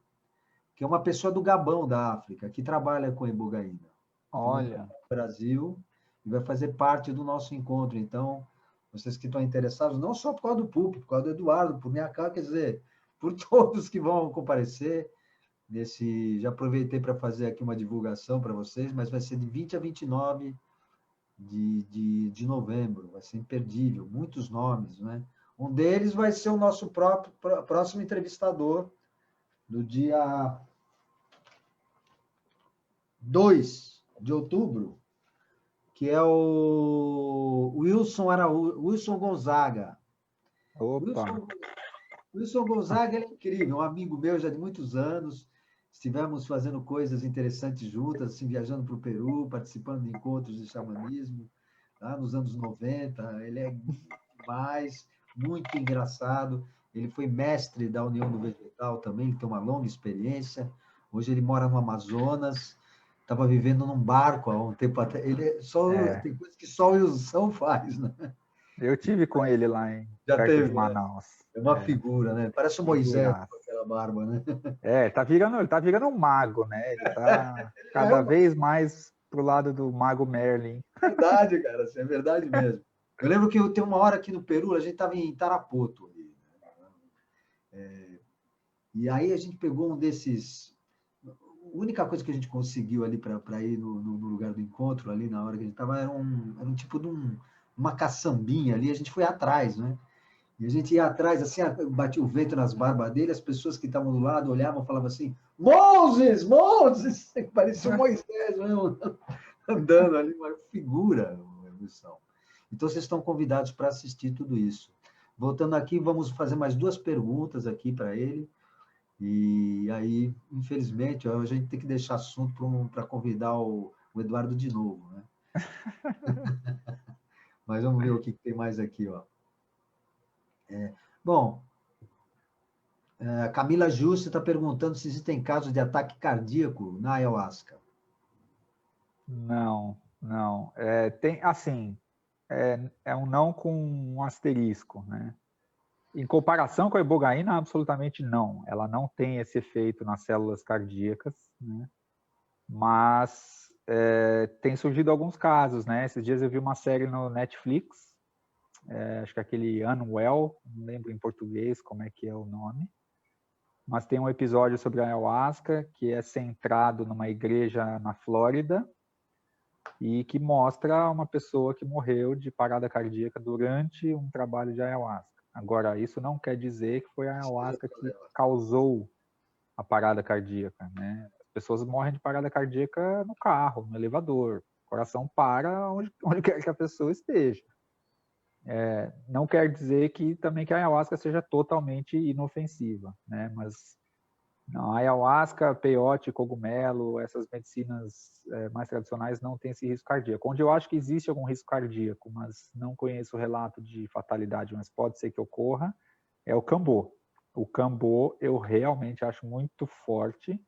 que é uma pessoa do Gabão, da África, que trabalha com Ibogaína. Olha. No Brasil, e vai fazer parte do nosso encontro. Então, vocês que estão interessados, não só por causa do Pupo, por causa do Eduardo, por minha cara, quer dizer, por todos que vão comparecer. Já aproveitei para fazer aqui uma divulgação para vocês, mas vai ser de 20 a 29 de novembro, vai ser imperdível, muitos nomes, né? Um deles vai ser o nosso próximo entrevistador, do dia 2 de outubro, que é o Wilson Gonzaga. Opa! Wilson Gonzaga ele é incrível, um amigo meu já de muitos anos. Estivemos fazendo coisas interessantes juntas, assim, viajando para o Peru, participando de encontros de xamanismo, lá nos anos 90. Ele é demais, muito engraçado. Ele foi mestre da União do Vegetal também, ele tem uma longa experiência. Hoje ele mora no Amazonas, estava vivendo num barco há um tempo atrás. Tem coisas que só o Wilson faz, né? Eu tive com ele lá perto teve, de Manaus. É uma figura, né? Parece o Moisés com aquela barba, né? Ele tá virando um mago, né? Ele tá cada vez mais pro lado do mago Merlin. Verdade, cara, é verdade mesmo. Eu lembro que tem uma hora aqui no Peru, a gente estava em Tarapoto. E aí a gente pegou um desses... A única coisa que a gente conseguiu ali para ir no lugar do encontro, ali na hora que a gente estava, era um tipo de uma caçambinha ali, a gente foi atrás, né? E a gente ia atrás, assim, batia o vento nas barbas dele, as pessoas que estavam do lado olhavam e falavam assim, Moses! Moses! Parecia o Moisés mesmo, andando ali, uma figura, Wilson. Então, vocês estão convidados para assistir tudo isso. Voltando aqui, vamos fazer mais 2 perguntas aqui para ele. E aí, infelizmente, a gente tem que deixar assunto para convidar o Eduardo de novo, né? Mas vamos ver o que tem mais aqui, ó. Bom, a Camila Justa está perguntando se existem casos de ataque cardíaco na ayahuasca. Não. Tem, assim, é um não com um asterisco, né? Em comparação com a ibogaína, absolutamente não. Ela não tem esse efeito nas células cardíacas, né? Mas tem surgido alguns casos, né? Esses dias eu vi uma série no Netflix, acho que é aquele Unwell, não lembro em português como é que é o nome, mas tem um episódio sobre a ayahuasca que é centrado numa igreja na Flórida e que mostra uma pessoa que morreu de parada cardíaca durante um trabalho de ayahuasca. Agora, isso não quer dizer que foi a ayahuasca que causou a parada cardíaca, né? As pessoas morrem de parada cardíaca no carro, no elevador. O coração para onde quer que a pessoa esteja. Não quer dizer que também que a ayahuasca seja totalmente inofensiva, né? Mas não, a ayahuasca, peiote, cogumelo, essas medicinas mais tradicionais não têm esse risco cardíaco. Onde eu acho que existe algum risco cardíaco, mas não conheço o relato de fatalidade, mas pode ser que ocorra, é o cambô. O cambô eu realmente acho muito forte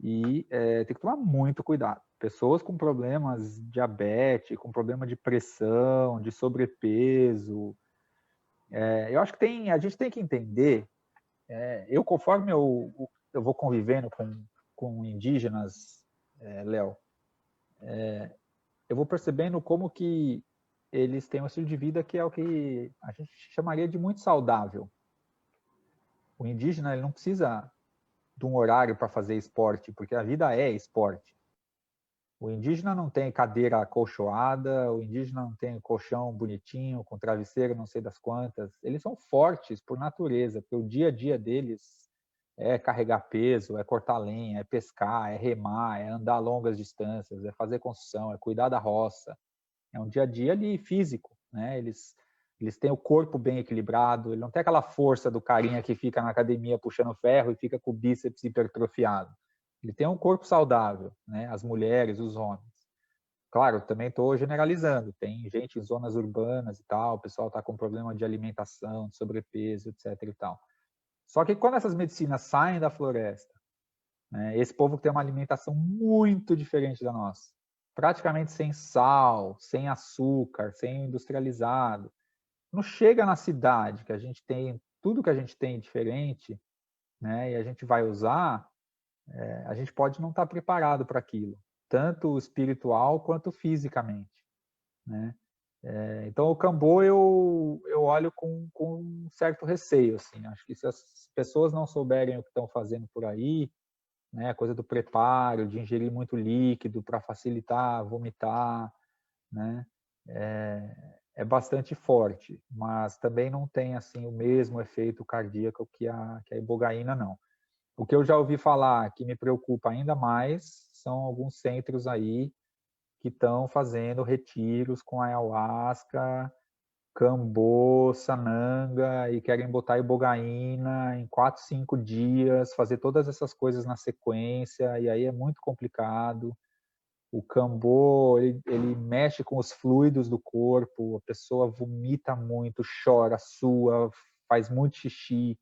E tem que tomar muito cuidado. Pessoas com problemas de diabetes, com problema de pressão, de sobrepeso. Eu acho que a gente tem que entender, conforme eu vou convivendo com indígenas, Léo, eu vou percebendo como que eles têm um estilo de vida que é o que a gente chamaria de muito saudável. O indígena, ele não precisa de um horário para fazer esporte, porque a vida é esporte. O indígena não tem cadeira acolchoada, o indígena não tem colchão bonitinho, com travesseiro não sei das quantas. Eles são fortes por natureza, porque o dia a dia deles é carregar peso, é cortar lenha, é pescar, é remar, é andar longas distâncias, é fazer construção, é cuidar da roça. É um dia a dia ali físico, né? Eles têm o corpo bem equilibrado, ele não tem aquela força do carinha que fica na academia puxando ferro e fica com o bíceps hipertrofiado. Ele tem um corpo saudável, né? As mulheres, os homens. Claro, também estou generalizando, tem gente em zonas urbanas e tal, o pessoal está com problema de alimentação, de sobrepeso, etc. e tal. Só que quando essas medicinas saem da floresta, né, esse povo tem uma alimentação muito diferente da nossa, praticamente sem sal, sem açúcar, sem industrializado. Não chega na cidade, que a gente tem tudo que a gente tem diferente, né, e a gente vai usar, a gente pode não estar preparado para aquilo, tanto espiritual quanto fisicamente, né? Então, o Cambô eu olho com um certo receio, assim. Acho que se as pessoas não souberem o que estão fazendo por aí, né, a coisa do preparo, de ingerir muito líquido para facilitar vomitar, né, é bastante forte, mas também não tem assim o mesmo efeito cardíaco que a ibogaína, não. O que eu já ouvi falar que me preocupa ainda mais são alguns centros aí que estão fazendo retiros com ayahuasca, cambô, sananga e querem botar ibogaína em 4, 5 dias, fazer todas essas coisas na sequência, e aí é muito complicado. O cambô, ele mexe com os fluidos do corpo, a pessoa vomita muito, chora, sua, faz muito xixi.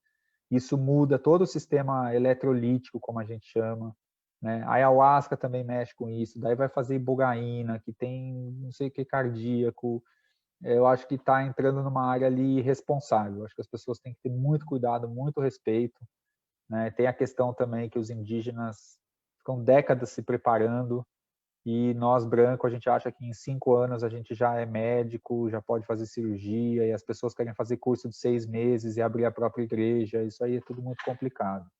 Isso muda todo o sistema eletrolítico, como a gente chama, né? A ayahuasca também mexe com isso. Daí vai fazer ibogaína, que tem não sei o que cardíaco. Eu acho que está entrando numa área ali irresponsável. Acho que as pessoas têm que ter muito cuidado, muito respeito, né? Tem a questão também que os indígenas ficam décadas se preparando e nós, brancos, a gente acha que em 5 anos a gente já é médico, já pode fazer cirurgia, e as pessoas querem fazer curso de 6 meses e abrir a própria igreja. Isso aí é tudo muito complicado.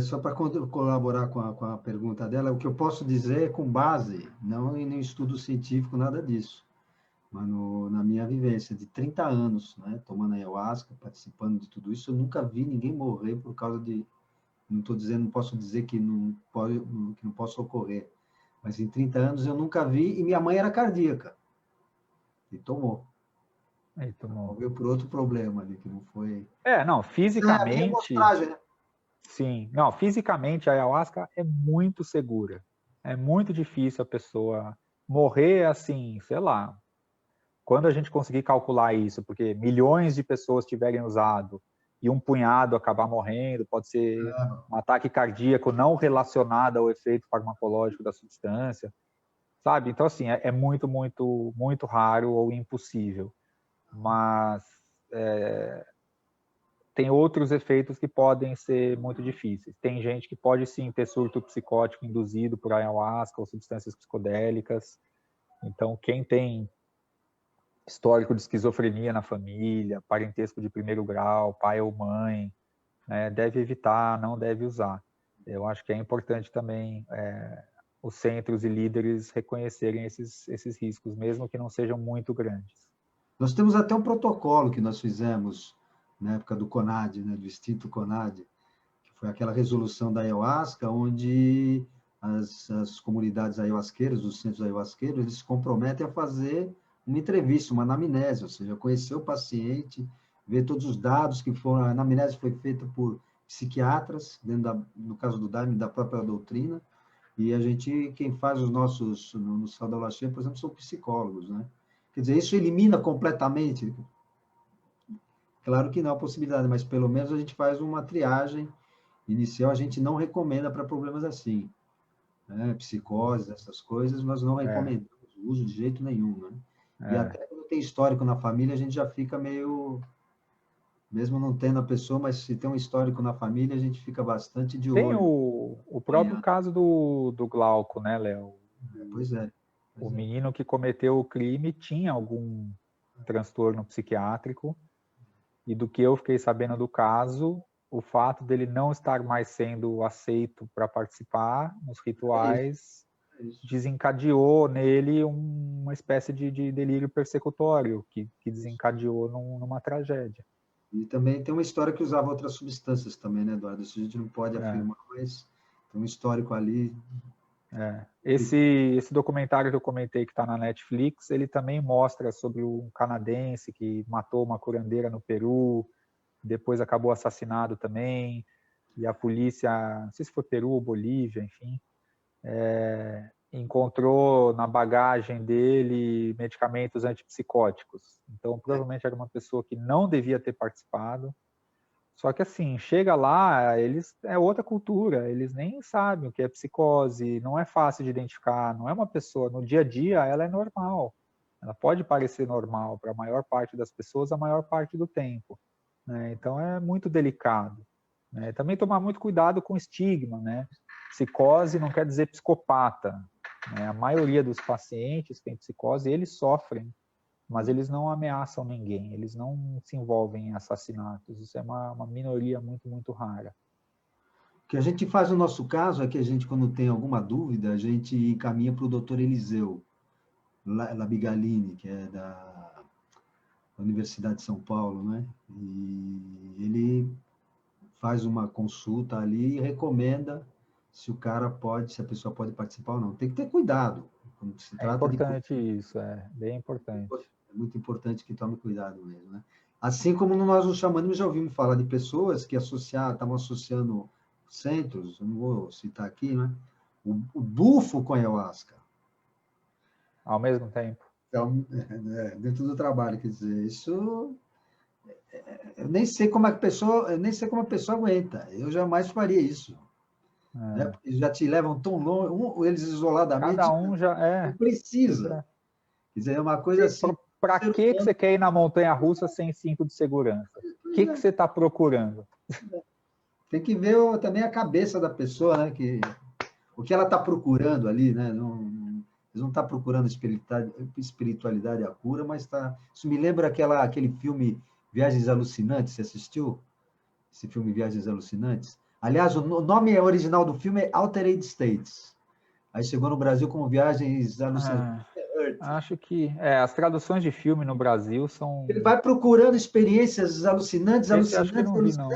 Só para colaborar com a pergunta dela, o que eu posso dizer é com base, não em nenhum estudo científico, nada disso, mas na minha vivência de 30 anos, né, tomando ayahuasca, participando de tudo isso, eu nunca vi ninguém morrer por causa de... Não estou dizendo, não posso dizer que não possa ocorrer, mas em 30 anos eu nunca vi, e minha mãe era cardíaca, e tomou. Morreu por outro problema ali, que não foi... Não, fisicamente... né? Sim, não, fisicamente a ayahuasca é muito segura. É muito difícil a pessoa morrer assim, sei lá, quando a gente conseguir calcular isso, porque milhões de pessoas tiverem usado e um punhado acabar morrendo, pode ser um ataque cardíaco não relacionado ao efeito farmacológico da substância, sabe? Então, assim, é muito, muito, muito raro ou impossível. Mas tem outros efeitos que podem ser muito difíceis. Tem gente que pode sim ter surto psicótico induzido por ayahuasca ou substâncias psicodélicas. Então, quem tem histórico de esquizofrenia na família, parentesco de primeiro grau, pai ou mãe, né, deve evitar, não deve usar. Eu acho que é importante também os centros e líderes reconhecerem esses riscos, mesmo que não sejam muito grandes. Nós temos até um protocolo que nós fizemos na época do CONAD, né, do extinto CONAD, que foi aquela resolução da ayahuasca, onde as comunidades ayahuasqueiras, os centros ayahuasqueiros, eles se comprometem a fazer uma entrevista, uma anamnese, ou seja, conhecer o paciente, ver todos os dados que foram... A anamnese foi feita por psiquiatras, no caso do Daime, da própria doutrina, e a gente, quem faz os nossos, no Sadao Lachen, por exemplo, são psicólogos, né? Quer dizer, isso elimina completamente? Claro que não é a possibilidade, mas pelo menos a gente faz uma triagem inicial a gente não recomenda para problemas assim, né? Psicose, essas coisas, nós não recomendamos o uso de jeito nenhum, né? E até quando tem histórico na família, a gente já fica meio, mesmo não tendo a pessoa, mas se tem um histórico na família, a gente fica bastante de Tem olho. o próprio caso do Glauco, né, Léo? Pois é. O menino que cometeu o crime tinha algum transtorno psiquiátrico, e do que eu fiquei sabendo do caso, o fato dele não estar mais sendo aceito para participar nos rituais É isso. desencadeou nele uma espécie de delírio persecutório, que desencadeou numa tragédia. E também tem uma história que usava outras substâncias também, né, Eduardo? Isso a gente não pode afirmar, mas tem um histórico ali. Esse documentário que eu comentei que está na Netflix, ele também mostra sobre um canadense que matou uma curandeira no Peru, depois acabou assassinado também, e a polícia, não sei se foi Peru ou Bolívia, enfim, encontrou na bagagem dele medicamentos antipsicóticos. Então, provavelmente era uma pessoa que não devia ter participado. Só que assim, chega lá, eles é outra cultura, eles nem sabem o que é psicose, não é fácil de identificar, não é uma pessoa, no dia a dia ela é normal. Ela pode parecer normal para a maior parte das pessoas a maior parte do tempo, né? Então é muito delicado, né? Também tomar muito cuidado com o estigma, né? Psicose não quer dizer psicopata, né? A maioria dos pacientes que tem psicose, eles sofrem, mas eles não ameaçam ninguém, eles não se envolvem em assassinatos, isso é uma minoria muito, muito rara. O que a gente faz no nosso caso é que a gente, quando tem alguma dúvida, a gente encaminha para o doutor Eliseu Labigalini, que é da Universidade de São Paulo, né? E ele faz uma consulta ali e recomenda se o cara pode, se a pessoa pode participar ou não. Tem que ter cuidado quando se É trata de... importante isso, é bem importante. É muito importante que tome cuidado mesmo, né? Assim como nós no xamanismo já ouvimos falar de pessoas que estavam associando centros, eu não vou citar aqui, né? O bufo com a ayahuasca. Ao mesmo tempo. Então, dentro do trabalho, quer dizer, isso eu nem sei como a pessoa aguenta. Eu jamais faria isso. Né? Porque já te levam tão longe, eles isoladamente, Cada um já não precisa. Quer dizer, é uma coisa assim. Para que você quer ir na montanha-russa sem cinto de segurança? O que você está procurando? Tem que ver também a cabeça da pessoa, né? O que ela está procurando ali, né? Eles não estão procurando espiritualidade e a cura, mas tá. Isso me lembra aquele filme Viagens Alucinantes. Você assistiu? Esse filme Viagens Alucinantes? Aliás, o nome original do filme é Altered States. Aí chegou no Brasil como Viagens Alucinantes. Acho que as traduções de filme no Brasil são... Ele vai procurando experiências alucinantes, Acho que não vi, não.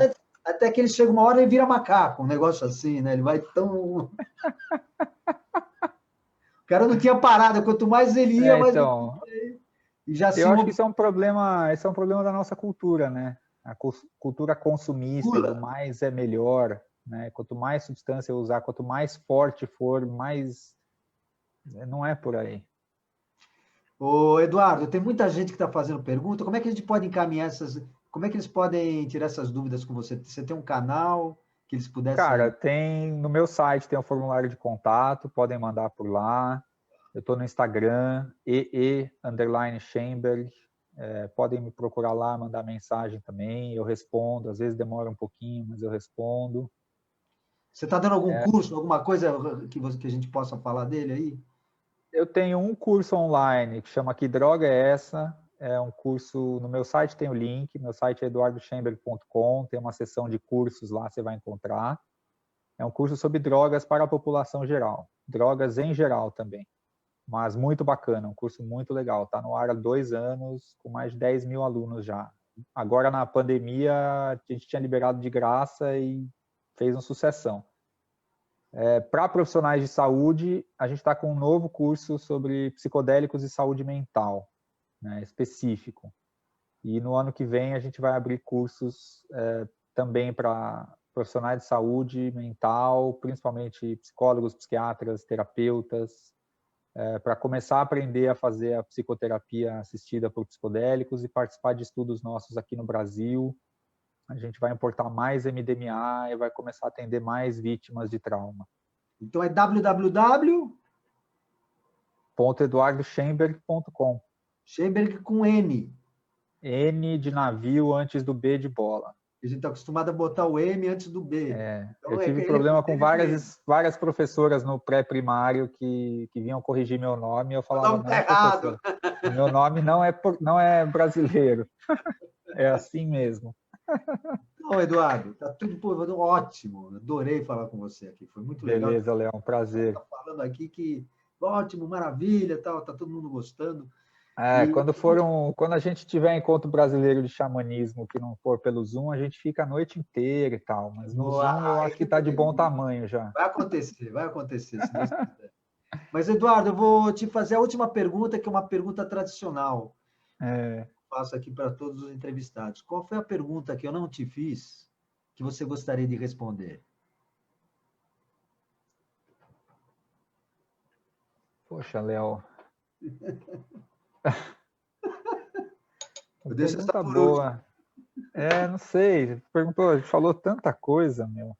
até que ele chega uma hora e vira macaco, um negócio assim, né? Ele vai tão... O cara não tinha parada, quanto mais ele ia, mais então, e já eu acho que isso é um problema da nossa cultura, né? A cultura consumista, do mais é melhor, né? Quanto mais substância eu usar, quanto mais forte for, mais... Não é por aí. Ô, Eduardo, tem muita gente que está fazendo pergunta. Como é que a gente pode encaminhar essas... Como é que eles podem tirar essas dúvidas com você? Você tem um canal que eles pudessem... Cara, no meu site tem um formulário de contato, podem mandar por lá. Eu estou no Instagram, _Chamber. Podem me procurar lá, mandar mensagem também. Eu respondo, às vezes demora um pouquinho, mas eu respondo. Você está dando algum curso, alguma coisa que a gente possa falar dele aí? Eu tenho um curso online que chama Que Droga é Essa? É um curso, no meu site tem o link, meu site é eduardochamber.com, tem uma seção de cursos lá, você vai encontrar. É um curso sobre drogas para a população geral, drogas em geral também, mas muito bacana, um curso muito legal, está no ar há 2 anos, com mais de 10 mil alunos já. Agora na pandemia a gente tinha liberado de graça e fez uma sucessão. Para profissionais de saúde, a gente está com um novo curso sobre psicodélicos e saúde mental, né, específico. E no ano que vem a gente vai abrir cursos também para profissionais de saúde mental, principalmente psicólogos, psiquiatras, terapeutas, para começar a aprender a fazer a psicoterapia assistida por psicodélicos e participar de estudos nossos aqui no Brasil. A gente vai importar mais MDMA e vai começar a atender mais vítimas de trauma. Então é www.eduardoschemberg.com. Schemberg com N. N de navio antes do B de bola. A gente está acostumado a botar o M antes do B. Então, eu tive problema com várias professoras no pré-primário que vinham corrigir meu nome e eu falava, não, errado. Meu nome não é brasileiro. É assim mesmo. Não, Eduardo, tá tudo ótimo. Adorei falar com você aqui. Foi muito legal. Beleza, Léo, um prazer. Tá falando aqui que ótimo, maravilha, tal, tá todo mundo gostando. Quando a gente tiver encontro brasileiro de xamanismo que não for pelo Zoom, a gente fica a noite inteira e tal, mas no Zoom eu acho que está de bom tamanho já. Vai acontecer, se Deus quiser. Mas, Eduardo, eu vou te fazer a última pergunta, que é uma pergunta tradicional. Faço aqui para todos os entrevistados. Qual foi a pergunta que eu não te fiz que você gostaria de responder? Poxa, Léo. Deixa essa boa. Não sei. Perguntou, falou tanta coisa, meu.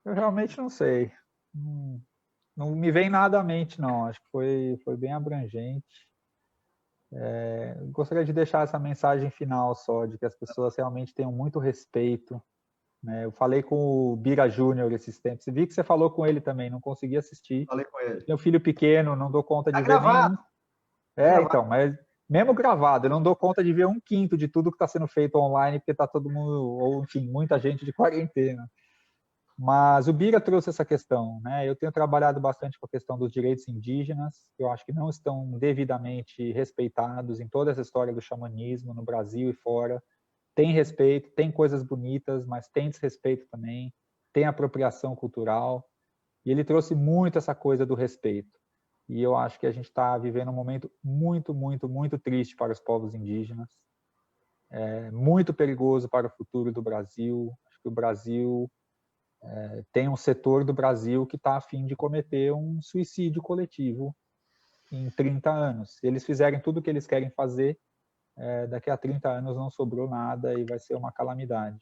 Eu realmente não sei. Não me vem nada à mente, não. Acho que foi bem abrangente. Gostaria de deixar essa mensagem final só, de que as pessoas realmente tenham muito respeito. Eu falei com o Bira Júnior esses tempos. Você viu que você falou com ele também, não consegui assistir. Falei com ele. Meu filho pequeno, não dou conta de ver gravado. nenhum. Então, mas mesmo gravado, eu não dou conta de ver 1/5 de tudo que está sendo feito online, porque está todo mundo, ou enfim, muita gente de quarentena. Mas o Bira trouxe essa questão, né? Eu tenho trabalhado bastante com a questão dos direitos indígenas, que eu acho que não estão devidamente respeitados em toda essa história do xamanismo no Brasil e fora. Tem respeito, tem coisas bonitas, mas tem desrespeito também, tem apropriação cultural, e ele trouxe muito essa coisa do respeito. E eu acho que a gente está vivendo um momento muito, muito, muito triste para os povos indígenas, muito perigoso para o futuro do Brasil. Acho que o Brasil tem um setor do Brasil que está a fim de cometer um suicídio coletivo em 30 anos. Se eles fizerem tudo o que eles querem fazer, daqui a 30 anos não sobrou nada e vai ser uma calamidade.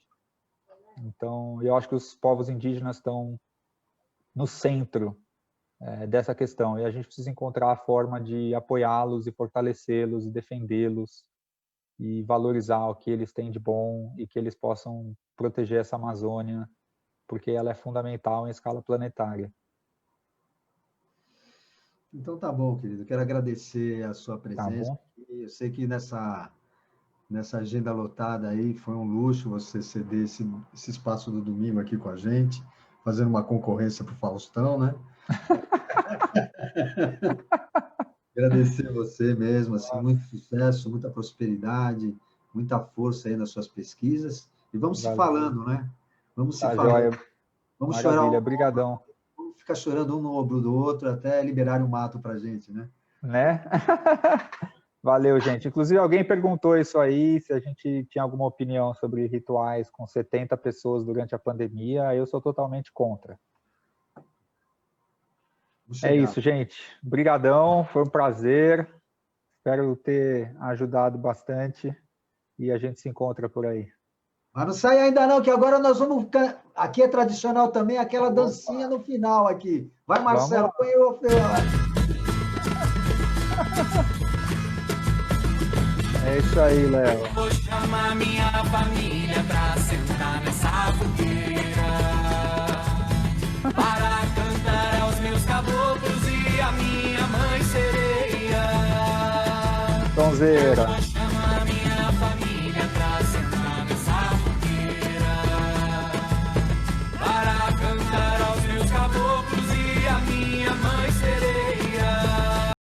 Então, eu acho que os povos indígenas estão no centro dessa questão e a gente precisa encontrar a forma de apoiá-los e fortalecê-los e defendê-los e valorizar o que eles têm de bom e que eles possam proteger essa Amazônia, porque ela é fundamental em escala planetária. Então tá bom, querido. Quero agradecer a sua presença. Tá bom. Eu sei que nessa agenda lotada aí foi um luxo você ceder esse espaço do domingo aqui com a gente, fazendo uma concorrência para o Faustão, né? Agradecer você mesmo, assim, muito sucesso, muita prosperidade, muita força aí nas suas pesquisas. E vamos se falando, né? Vamos se falando. Joia. Vamos Maravilha, chorar. Brigadão. Vamos ficar chorando um no ombro do outro até liberarem o mato para a gente, né? Valeu, gente. Inclusive, alguém perguntou isso aí, se a gente tinha alguma opinião sobre rituais com 70 pessoas durante a pandemia. Eu sou totalmente contra. É isso, gente. Brigadão, foi um prazer. Espero ter ajudado bastante e a gente se encontra por aí. Mas não sai ainda não, que agora nós vamos... Aqui é tradicional também aquela dancinha no final aqui. Vai, Marcelo, põe o... É isso aí, Léo. Vou chamar minha família pra sentar nessa fogueira, para cantar aos meus caboclos e a minha mãe sereia. Sonzeira.